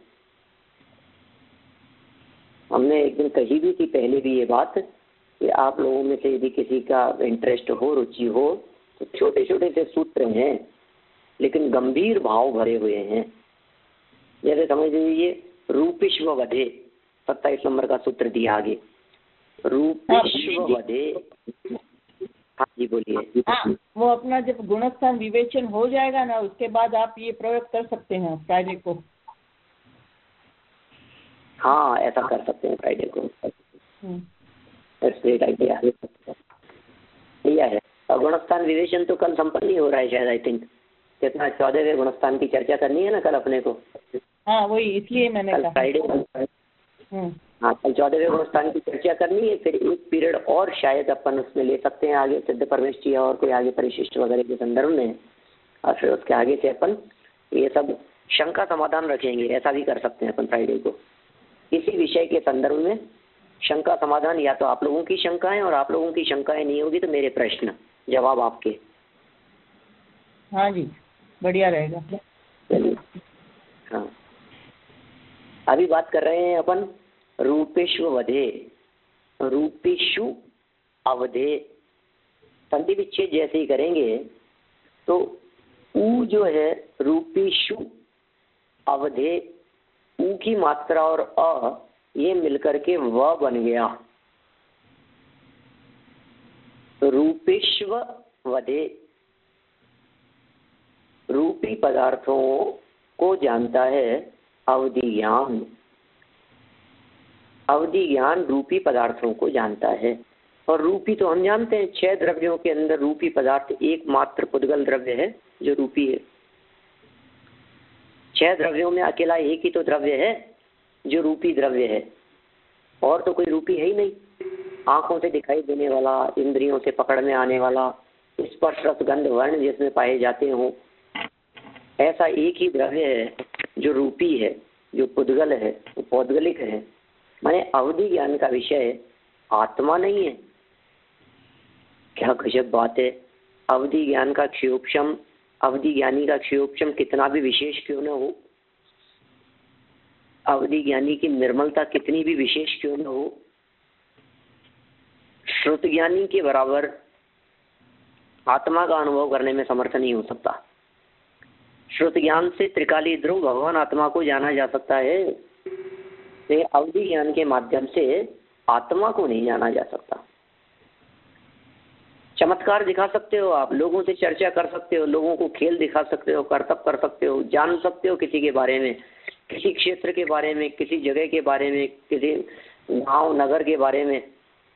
हमने एक दिन कही भी थी पहले भी ये बात कि आप लोगों में से यदि किसी का इंटरेस्ट हो, रुचि हो, तो छोटे छोटे से सूत्र हैं लेकिन गंभीर भाव भरे हुए हैं। जैसे समझ लीजिए रूपिश्व वधे, 27 नंबर का सूत्र दिया आगे। रूपिश्व वधे, हाँ जी बोलिए। हाँ, वो अपना जब गुणस्थान विवेचन हो जाएगा ना, उसके बाद आप ये प्रयोग कर सकते हैं फ्राइडे को। हाँ ऐसा कर सकते हैं फ्राइडे को। ग्रेट आइडिया दिया है। और गुणस्थान विवेचन तो कल संपन्न ही हो रहा है शायद, आई थिंक। कितना 14वें गुणस्थान की चर्चा करनी है ना कल अपने को। हाँ वही, इसलिए मैंने कल फ्राइडे। हाँ कल 14वें गुणस्थान की चर्चा करनी है। फिर एक पीरियड और शायद अपन उसमें ले सकते हैं आगे, सिद्ध परमेष्ठी और कोई आगे परिशिष्ट वगैरह के संदर्भ में। और फिर उसके आगे से अपन ये सब शंका समाधान रखेंगे। ऐसा भी कर सकते हैं अपन फ्राइडे को, इसी विषय के संदर्भ में शंका समाधान। या तो आप लोगों की शंकाएं, और आप लोगों की शंकाएं नहीं होगी तो मेरे प्रश्न जवाब आपके। हाँ जी बढ़िया रहेगा। चलिए हाँ, अभी बात कर रहे हैं अपन रूपेशु वधे, रूपेशु अवधे। संधि विच्छेद जैसे ही करेंगे तो ऊ जो है रूपेशु अवधे, ऊ की मात्रा और अ ये मिलकर के व बन गया। रूपेश्व वधे, रूपी पदार्थों को जानता है अवधि ज्ञान। अवधि ज्ञान रूपी पदार्थों को जानता है। और रूपी तो हम जानते हैं, 6 द्रव्यों के अंदर रूपी पदार्थ एकमात्र पुद्गल द्रव्य है जो रूपी है। 6 द्रव्यों में अकेला एक ही तो द्रव्य है जो रूपी द्रव्य है, और तो कोई रूपी है ही नहीं। आंखों से दिखाई देने वाला, इंद्रियों से पकड़ में आने वाला, स्पर्श रस गंध वर्ण जिसमें पाए जाते हो, ऐसा एक ही द्रव्य है जो रूपी है, जो पुद्गल है, वो पौद्गलिक है। माने अवधि ज्ञान का विषय आत्मा नहीं है। क्या गजब बात है। अवधि ज्ञान का क्षयोक्षम, अवधि ज्ञानी का क्षयोक्षम कितना भी विशेष क्यों न हो, अवधि ज्ञानी की निर्मलता कितनी भी विशेष क्यों न हो, श्रुत ज्ञानी के बराबर आत्मा का अनुभव करने में समर्थ नहीं हो सकता। श्रुत ज्ञान से त्रिकाली ध्रुव भगवान आत्मा को जाना जा सकता है, लेकिन अवधि ज्ञान के माध्यम से आत्मा को नहीं जाना जा सकता। चमत्कार दिखा सकते हो आप, लोगों से चर्चा कर सकते हो, लोगों को खेल दिखा सकते हो, करतब कर सकते हो, जान सकते हो किसी के बारे में, किसी क्षेत्र के बारे में, किसी जगह के बारे में, किसी गांव नगर के बारे में,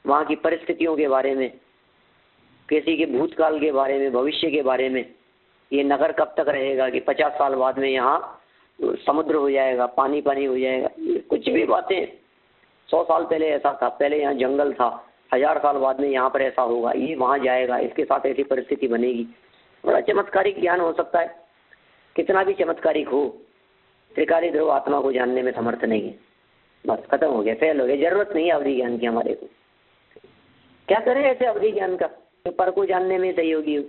वहाँ की परिस्थितियों के बारे में, किसी के भूतकाल के बारे में, भविष्य के बारे में, ये नगर कब तक रहेगा, कि 50 साल बाद में यहाँ समुद्र हो जाएगा, पानी पानी हो जाएगा, कुछ भी बातें। 100 साल पहले ऐसा था, पहले यहाँ जंगल था, 1000 साल बाद में यहाँ पर ऐसा होगा, ये वहाँ जाएगा, इसके साथ ऐसी परिस्थिति बनेगी। बड़ा चमत्कारिक ज्ञान हो सकता है, कितना भी चमत्कारिक हो, त्रिकाली ध्रुव आत्मा को जानने में समर्थ नहीं है। बस खत्म हो गया, फेल हो गया, जरूरत नहीं है अवधि ज्ञान की हमारे को। क्या करें ऐसे अवधि ज्ञान का जो पर को जानने में सहयोगी हो,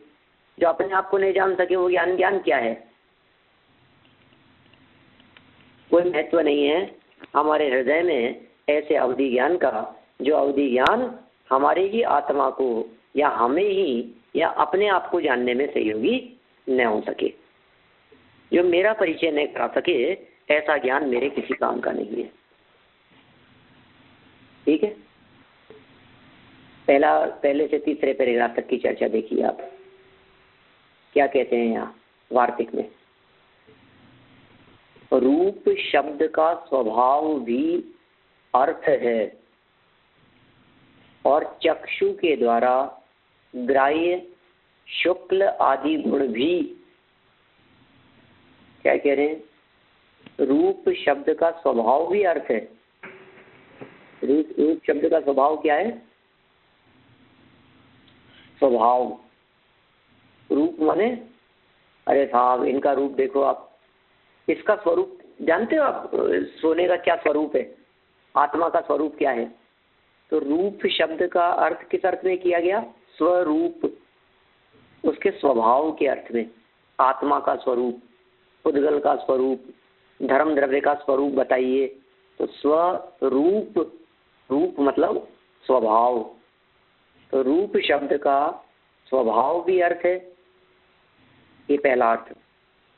जो अपने आप को नहीं जान सके वो ज्ञान ज्ञान क्या है? कोई महत्व नहीं है हमारे हृदय में ऐसे अवधि ज्ञान का, जो अवधि ज्ञान हमारे ही आत्मा को या हमें ही या अपने आप को जानने में सहयोगी न हो सके, जो मेरा परिचय न करा सके, ऐसा ज्ञान मेरे किसी काम का नहीं है। ठीक है, पहले से तीसरे पैराग्राफ तक की चर्चा देखिए आप, क्या कहते हैं यहाँ वार्तिक में। रूप शब्द का स्वभाव भी अर्थ है और चक्षु के द्वारा ग्राह्य शुक्ल आदि गुण भी, क्या कह रहे हैं, रूप शब्द का स्वभाव भी अर्थ है। रूप शब्द का स्वभाव क्या है? स्वभाव। रूप माने, अरे साहब इनका रूप देखो आप, इसका स्वरूप जानते हो आप? सोने का क्या स्वरूप है, आत्मा का स्वरूप क्या है? तो रूप शब्द का अर्थ किस अर्थ में किया गया? स्वरूप, उसके स्वभाव के अर्थ में। आत्मा का स्वरूप, उद्गल का स्वरूप, धर्म द्रव्य का स्वरूप बताइए। तो स्वरूप, रूप मतलब स्वभाव, तो रूप शब्द का स्वभाव भी अर्थ है, ये पहला अर्थ।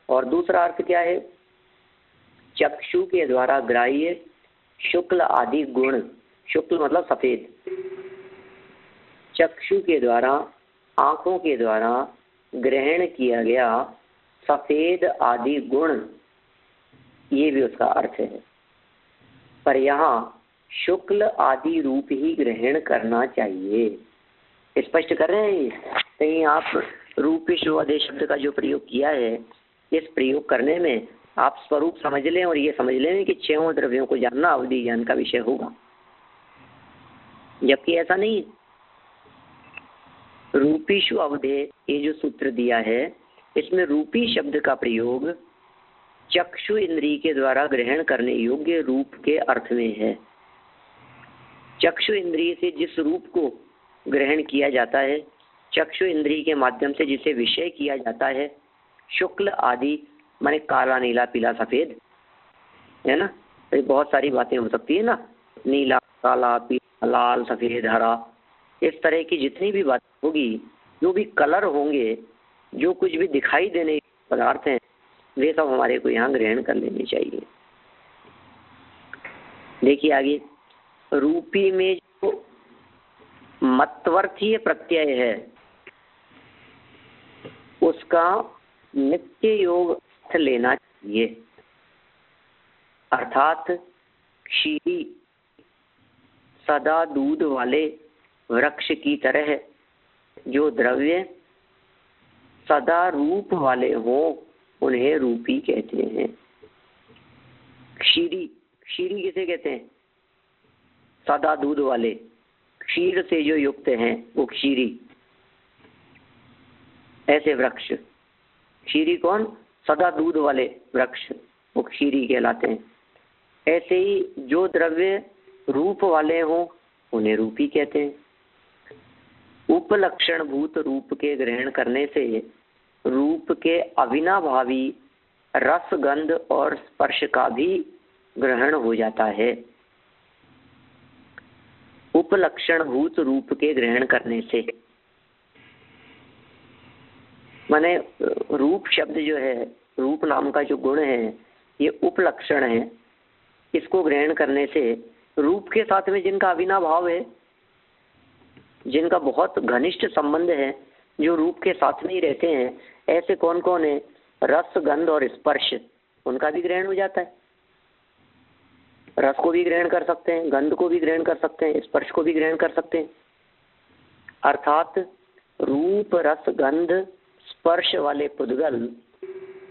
और दूसरा अर्थ क्या है? चक्षु के द्वारा ग्राह्य शुक्ल आदि गुण, शुक्ल मतलब सफेद, चक्षु के द्वारा, आंखों के द्वारा ग्रहण किया गया सफेद आदि गुण, ये भी उसका अर्थ है। पर यहाँ शुक्ल आदि रूप ही ग्रहण करना चाहिए, स्पष्ट कर रहे हैं। कहीं आप रूपेश्वदे शब्द का जो प्रयोग किया है, इस प्रयोग करने में आप स्वरूप समझ लें और ये समझ लें कि 6 द्रव्यों को जानना अवधि ज्ञान का विषय होगा, जबकि ऐसा नहीं। रूपीशु अवधे, ये जो सूत्र दिया है, इसमें रूपी शब्द का प्रयोग चक्षु इंद्रिय के द्वारा ग्रहण करने योग्य रूप के अर्थ में है। चक्षु इंद्रिय से जिस रूप को ग्रहण किया जाता है, चक्षु इंद्रिय के माध्यम से जिसे विषय किया जाता है, शुक्ल आदि माने काला नीला पीला सफेद, है ना? तो बहुत सारी बातें हो सकती है ना, नीला काला पीला लाल सफेद हरा, इस तरह की जितनी भी बात होगी, जो भी कलर होंगे, जो कुछ भी दिखाई देने पदार्थ हैं, वे सब हमारे को यहाँ ग्रहण कर लेने चाहिए। देखिए आगे, रूपी में जो मत्वर्थीय प्रत्यय है, उसका नित्य योग अर्थ लेना चाहिए। अर्थात क्षीरी सदा दूध वाले वृक्ष की तरह जो द्रव्य सदा रूप वाले हों, उन्हें रूपी कहते हैं। क्षीरी, क्षीरी किसे कहते हैं? सदा दूध वाले, क्षीर से जो युक्त हैं वो क्षीरी। ऐसे वृक्ष, क्षीरी कौन? सदा दूध वाले वृक्ष, वो क्षीरी कहलाते हैं। ऐसे ही जो द्रव्य रूप वाले हों, उन्हें रूपी कहते हैं। उपलक्षण भूत रूप के ग्रहण करने से रूप के अविनाभावी रस गंध और स्पर्श का भी ग्रहण हो जाता है। उपलक्षण भूत रूप के ग्रहण करने से, माने रूप शब्द जो है, रूप नाम का जो गुण है, ये उपलक्षण है। इसको ग्रहण करने से रूप के साथ में जिनका अविनाभाव भाव है, जिनका बहुत घनिष्ठ संबंध है, जो रूप के साथ में ही रहते हैं, ऐसे कौन कौन है? रस, गंध और स्पर्श, उनका भी ग्रहण हो जाता है। रस को भी ग्रहण कर सकते हैं, गंध को भी ग्रहण कर सकते हैं, स्पर्श को भी ग्रहण कर सकते हैं। अर्थात रूप, रस, गंध, स्पर्श वाले पुद्गल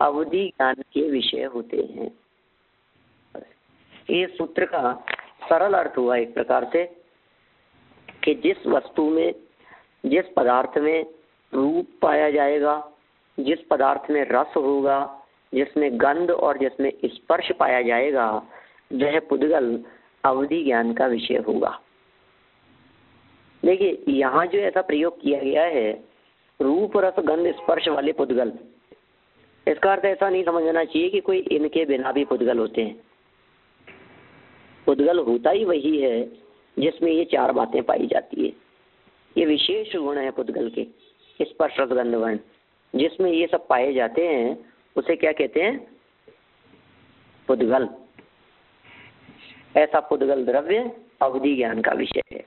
अवधि ज्ञान के विषय होते हैं। ये सूत्र का सरल अर्थ हुआ एक प्रकार से कि जिस वस्तु में, जिस पदार्थ में रूप पाया जाएगा, जिस पदार्थ में रस होगा, जिसमें गंध और जिसमें स्पर्श पाया जाएगा, वह पुद्गल अवधि ज्ञान का विषय होगा। देखिए यहाँ जो ऐसा प्रयोग किया गया है, रूप, रस, गंध, स्पर्श वाले पुद्गल, इसका अर्थ ऐसा नहीं समझना चाहिए कि कोई इनके बिना भी पुद्गल होते हैं। पुद्गल होता ही वही है जिसमें ये चार बातें पाई जाती है। ये विशेष गुण है पुद्गल के, स्पर्श, रस, गंध, वर्ण, जिसमें ये सब पाए जाते हैं, उसे क्या कहते हैं? पुद्गल। ऐसा पुद्गल द्रव्य अवधि ज्ञान का विषय है।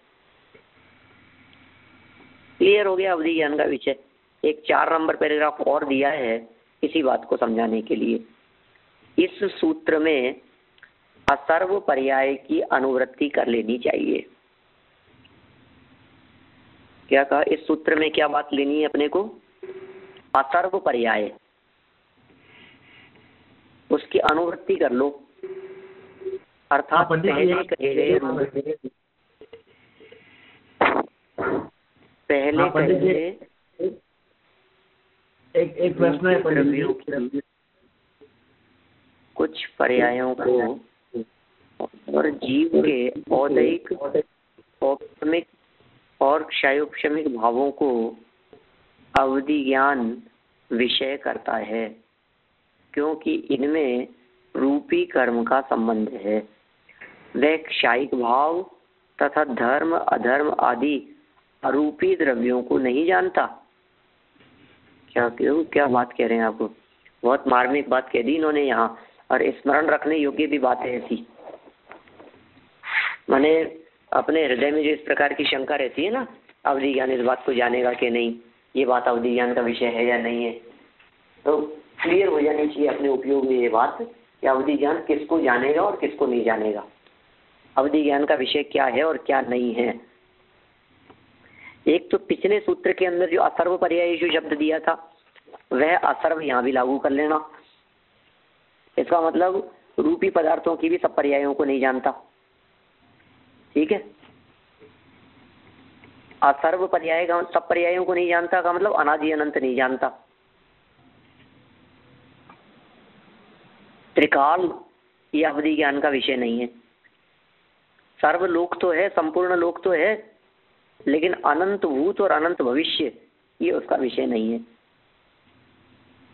क्लियर हो गया अवधि ज्ञान का विषय। एक 4 नंबर पैराग्राफ और दिया है इसी बात को समझाने के लिए। इस सूत्र में असर्व पर्याय की अनुवृत्ति कर लेनी चाहिए। क्या कहा? इस सूत्र में क्या बात लेनी है अपने को? असर्व पर्याय, उसकी अनुवृत्ति कर लो। अर्थात पहले कहे एक प्रश्न है कुछ पर्यायों को और जीव के औदैहिक, औपमिक और क्षयोपशमिक भावों को अवधि ज्ञान विषय करता है, क्योंकि इनमें रूपी कर्म का संबंध है। वह क्षायिक भाव तथा धर्म, अधर्म आदि अरूपी द्रव्यों को नहीं जानता। क्या बात कह रहे हैं आपको? बहुत मार्मिक बात कह दी इन्होंने यहाँ, और स्मरण रखने योग्य भी बात है ऐसी। माने अपने हृदय में जो इस प्रकार की शंका रहती है ना, अवधि ज्ञान इस बात को जानेगा कि नहीं, ये बात अवधि ज्ञान का विषय है या नहीं है, तो क्लियर हो जानी चाहिए अपने उपयोग में ये बात कि अवधि ज्ञान किसको जानेगा और किसको नहीं जानेगा, अवधि ज्ञान का विषय क्या है और क्या नहीं है। एक तो पिछले सूत्र के अंदर जो असर्व पर्याय जो शब्द दिया था, वह असर्व यहाँ भी लागू कर लेना। इसका मतलब रूपी पदार्थों की भी सब पर्यायों को नहीं जानता। ठीक है, असर्व पर्याय का सब पर्यायों को नहीं जानता का मतलब अनादि अनंत नहीं जानता। त्रिकाल ये अवधि ज्ञान का विषय नहीं है। सर्वलोक तो है, संपूर्ण लोक तो है, लेकिन अनंत भूत और अनंत भविष्य ये उसका विषय नहीं है।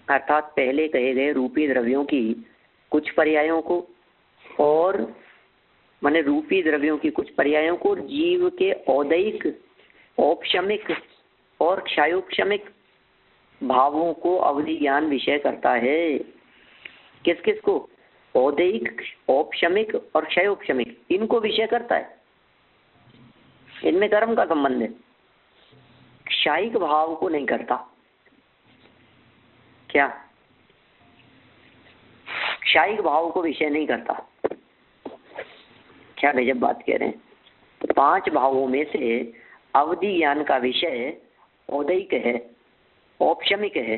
अर्थात पहले कहे गए रूपी द्रव्यों की कुछ पर्यायों को, और माने रूपी द्रव्यों की कुछ पर्यायों को जीव के औदैहिक, औपशमिक और क्षयोपशमिक भावों को अवधि ज्ञान विषय करता है। किस किस को? औदैहिक, औपशमिक और क्षयोपशमिक, इनको विषय करता है। इनमें कर्म का संबंध है। क्षायिक भाव को नहीं करता। क्या? क्षायिक भाव को विषय नहीं करता। क्या गजब बात कह रहे हैं। 5 भावों में से अवधि ज्ञान का विषय औदैहिक है, औपशमिक है,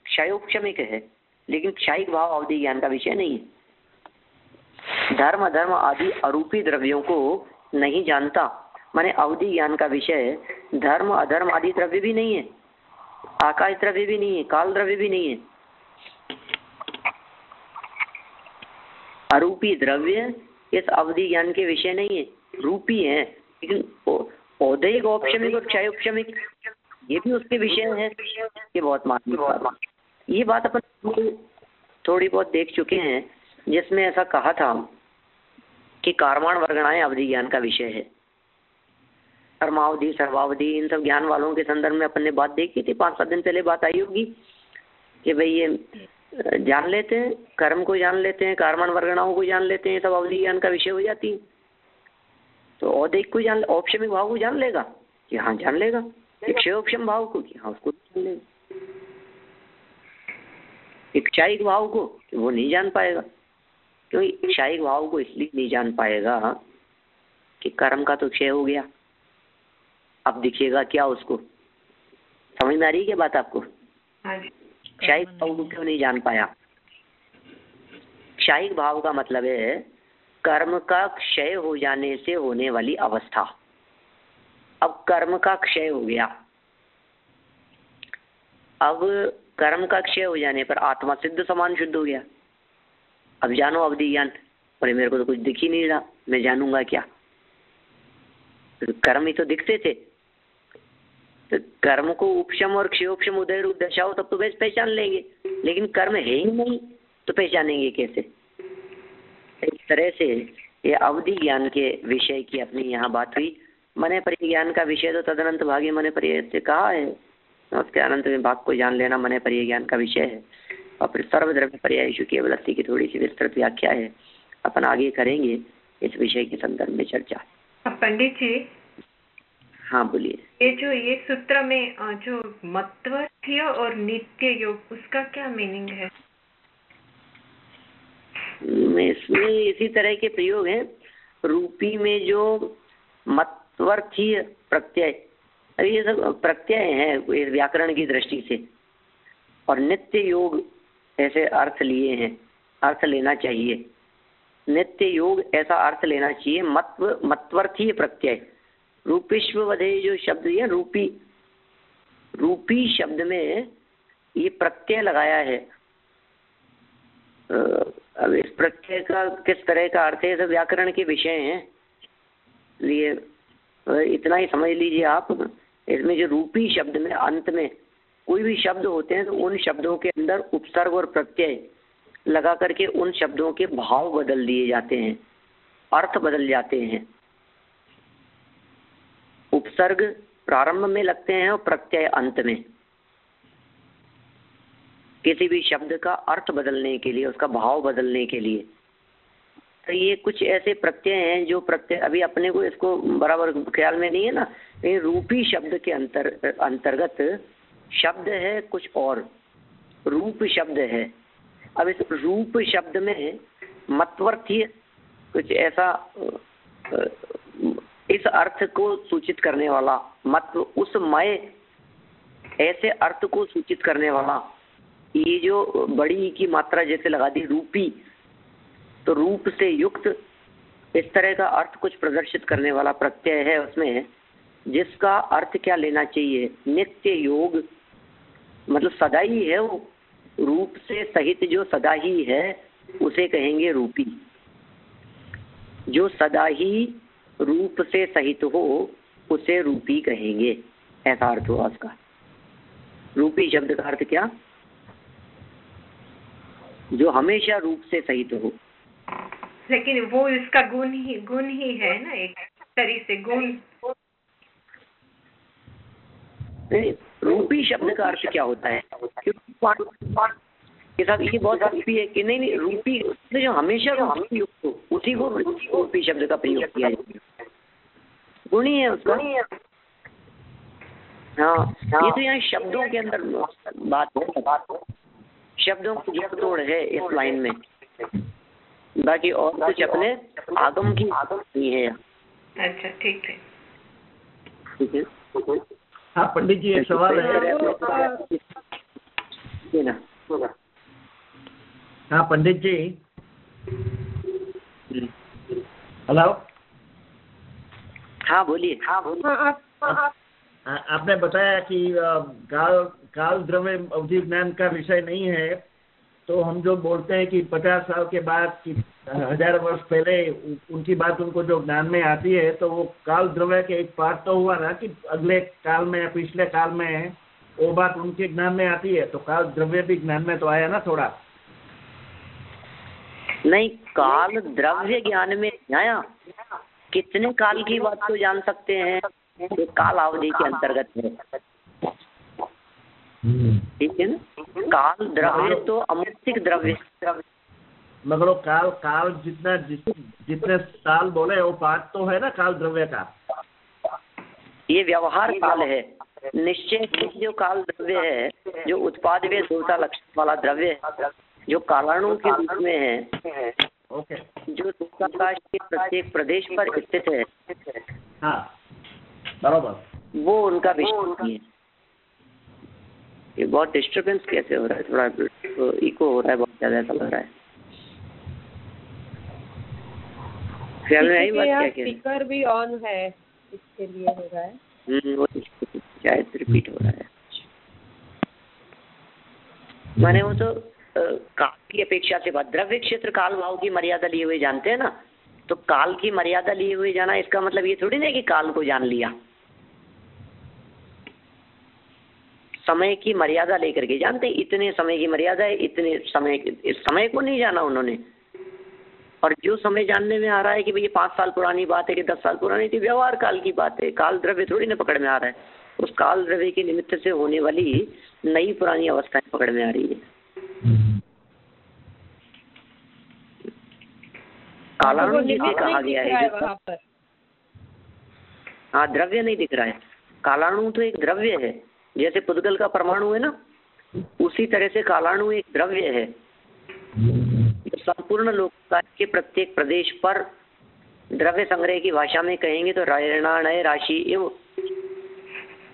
क्षयोपशमिक है, लेकिन क्षायिक भाव अवधि ज्ञान का विषय नहीं है। धर्म, अधर्म आदि अरूपी द्रव्यों को नहीं जानता, माने अवधि ज्ञान का विषय धर्म, अधर्म आदि द्रव्य भी नहीं है, आकाश द्रव्य भी नहीं है, काल द्रव्य भी नहीं है। अरूपी द्रव्य इस अवधि ज्ञान के विषय नहीं है, रूपी है, लेकिन औदैहिक, औपशमिक और क्षयोपशमिक ये भी उसके विषय है। ये बहुत मार्मिक, ये बात अपन थोड़ी बहुत देख चुके हैं, जिसमें ऐसा कहा था कि कारवाण वर्गणाएं अवधि ज्ञान का विषय है। कर्मावधि, सर्वावधि, इन सब ज्ञान वालों के संदर्भ में अपन ने बात देखी थी, 5-7 दिन पहले बात आई होगी कि भाई ये जान लेते हैं, कर्म को जान लेते हैं, कार्बन वर्गणाओं को जान लेते हैं, सब अवधि ज्ञान का विषय हो जाती है। तो औदिक को जान, औपशमिक भाव को जान लेगा कि हाँ जान लेगा, क्षयोपशम भाव को कि हाँ उसको जान लेगा, इच्छाइक भाव को कि वो नहीं जान पाएगा। क्योंकि इच्छाइक भाव को इसलिए नहीं जान पाएगा कि कर्म का तो क्षय हो गया, अब दिखेगा क्या उसको। समझ में आ रही है क्या बात आपको? क्षयिक भाव को क्यों नहीं जान पाया? क्षयिक भाव का मतलब है कर्म का क्षय हो जाने से होने वाली अवस्था। अब कर्म का क्षय हो गया, अब कर्म का क्षय हो जाने पर आत्मा सिद्ध समान शुद्ध हो गया। अब जानो अवधि ज्ञान, पर मेरे को तो कुछ दिख ही नहीं रहा, मैं जानूंगा क्या? तो कर्म ही तो दिखते थे, तो कर्म को उपशम और क्षयोपशम उदय रूप दर्शाओ तब तो वैसे पहचान लेंगे, लेकिन कर्म है ही नहीं तो पहचानेंगे कैसे? इस तरह से ये अवधि ज्ञान के विषय की अपनी यहाँ बात हुई। मने परिज्ञान का विषय तो तदनंत भागी मने परिय से कहा है, उसके अनंत में भाग को जान लेना मने परिय ज्ञान का विषय है। और फिर सर्वद्रव्य पर्यायशु केवल अस्थि की थोड़ी सी विस्तृत व्याख्या है, अपन आगे करेंगे इस विषय के संदर्भ में चर्चा। पंडित जी, हाँ बोलिए। ये सूत्र में जो मत्वर्थ्य और नित्य योग, उसका क्या मीनिंग है? इसमें इसी तरह के प्रयोग हैं। रूपी में जो मत्वर्थीय प्रत्यय, अभी ये सब प्रत्यय हैं व्याकरण की दृष्टि से, और नित्य योग ऐसे अर्थ लिए हैं, अर्थ लेना चाहिए। नित्य योग ऐसा अर्थ लेना चाहिए। मत्वर्थीय प्रत्यय, रूपिष्ववधे जो शब्द है, रूपी शब्द में ये प्रत्यय लगाया है। अब इस प्रत्यय का किस तरह का अर्थ है, सब व्याकरण के विषय हैं, लिए इतना ही समझ लीजिए आप। इसमें जो रूपी शब्द में अंत में कोई भी शब्द होते हैं तो उन शब्दों के अंदर उपसर्ग और प्रत्यय लगा करके उन शब्दों के भाव बदल दिए जाते हैं, अर्थ बदल जाते हैं। उपसर्ग प्रारंभ में लगते हैं और प्रत्यय अंत में। किसी भी शब्द का अर्थ बदलने के लिए, उसका भाव बदलने के लिए। तो ये कुछ ऐसे प्रत्यय हैं जो प्रत्यय अभी अपने को इसको बराबर ख्याल में नहीं है ना, लेकिन रूपी शब्द के अंतर्गत शब्द है कुछ और, रूप शब्द है। अब इस रूप शब्द में मत्वर्थीय कुछ ऐसा इस अर्थ को सूचित करने वाला, मत्व उस मय ऐसे अर्थ को सूचित करने वाला, ये जो बड़ी की मात्रा जैसे लगा दी रूपी, तो रूप से युक्त इस तरह का अर्थ कुछ प्रदर्शित करने वाला प्रत्यय है उसमें, जिसका अर्थ क्या लेना चाहिए? नित्य योग, मतलब सदा ही है वो, रूप से सहित जो सदा ही है उसे कहेंगे रूपी। जो सदा ही रूप से सहित हो उसे रूपी कहेंगे, ऐसा अर्थ हुआ उसका। रूपी शब्द का अर्थ क्या? जो हमेशा रूप से सहित हो। लेकिन वो इसका गुण ही है ना, एक तरह से गुण। नहीं, रूपी शब्द का अर्थ क्या होता है? ये सब ये बहुत रूपी है कि नहीं रूपी जो हमेशा रूपी हो उसी को रूपी शब्द का प्रयोग किया जाए, गुण ही है उसका। हाँ, ये तो यहाँ शब्दों के अंदर बात है, शब्दों की जोड़ तोड़ है इस लाइन में, बाकी और कुछ अपने आगम की नहीं है। अच्छा ठीक है, ठीक है। हाँ पंडित जी, एक सवाल है ना। हाँ पंडित जी, हेलो। हाँ बोलिए। आपने बताया कि काल द्रव्य अवधि ज्ञान का विषय नहीं है, तो हम जो बोलते हैं कि 50 साल के बाद कि 1000 वर्ष पहले उनकी बात उनको जो ज्ञान में आती है, तो वो काल द्रव्य के एक पार्ट तो हुआ ना कि अगले काल में पिछले काल में वो बात उनके ज्ञान में आती है, तो काल द्रव्य भी ज्ञान में तो आया ना थोड़ा। नहीं, काल द्रव्य ज्ञान में आया, कितने काल की बात को जान सकते हैं, ये काल अवधि के अंतर्गत है। ठीक है ना। काल द्रव्य तो अमूर्तिक द्रव्य, मगर काल काल जितने साल बोले वो पाठ तो है ना काल द्रव्य का। ये व्यवहार काल है। निश्चय जो काल द्रव्य है, जो उत्पाद व दोषा लक्षण वाला द्रव्य है, जो कालाणु के रूप में है, ओके, जो सूर्याकाश के प्रत्येक प्रदेश पर स्थित है, हाँ बराबर, वो उनका विषय नहीं है। ये बहुत डिस्टर्बेंस कैसे हो रहा है, थोड़ा इको हो रहा है, बहुत ज्यादा ऐसा लग रहा है। ख्याल में आई बात क्या कह रहे? स्पीकर भी ऑन है, इसके लिए हो रहा है। वो शायद रिपीट हो रहा है। माने वो तो काल की अपेक्षा से बात, द्रव्य क्षेत्र काल भाव की मर्यादा लिए हुए जानते हैं ना, तो काल की मर्यादा लिए हुए जाना इसका मतलब ये थोड़ी ना कि काल को जान लिया। समय की मर्यादा लेकर के जानते, इतने समय की मर्यादा है, इतने समय, इस समय को नहीं जाना उन्होंने। और जो समय जानने में आ रहा है कि भाई ये 5 साल पुरानी बात है कि 10 साल पुरानी थी, व्यवहार काल की बात है। काल द्रव्य थोड़ी ना पकड़ में आ रहा है। उस काल द्रव्य के निमित्त से होने वाली नई पुरानी अवस्थाएं पकड़ में आ रही है। कालाणु जिसे कहा गया है वहाँ पर, हाँ द्रव्य नहीं दिख रहा है। कालाणु तो एक द्रव्य है, जैसे पुद्गल का परमाणु है ना, उसी तरह से कालाणु एक द्रव्य है। संपूर्ण लोककाल के प्रत्येक प्रदेश पर द्रव्य संग्रह की भाषा में कहेंगे तो ऋणाणय राशि एवं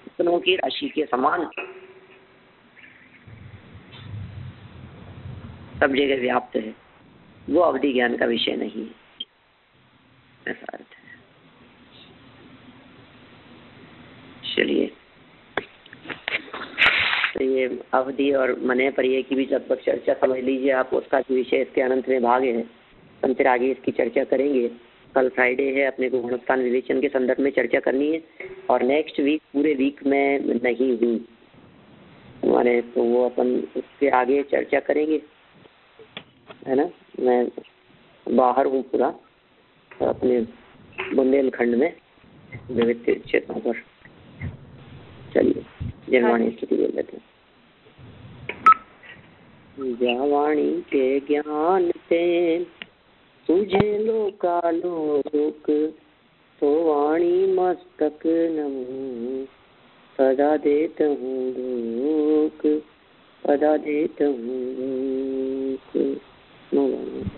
रत्नों की राशि के समान सब जगह व्याप्त है। वो अवधि ज्ञान का विषय नहीं है, ऐसा अर्थ है। चलिए, तो ये अवधि और मने पर्याय की भी लगभग चर्चा समझ लीजिए आप। उसका जो विषय इसके अनंत में भाग है, हम फिर आगे इसकी चर्चा करेंगे। कल फ्राइडे है, अपने को गुणस्थान विवेचन के संदर्भ में चर्चा करनी है, और नेक्स्ट वीक पूरे वीक में नहीं हुई हमारे, तो वो अपन उसके आगे चर्चा करेंगे, है ना। मैं बाहर हूँ पूरा अपने बुंदेलखंड में विविध क्षेत्रों पर। चलिए जयवाणी स्थिति बोल लेते हैं। जयवाणी के ज्ञान से तुझे लोकालोक, तो वाणी मस्तक नमो सदा देत हूँ लोक, सदा देत हूँ लोक।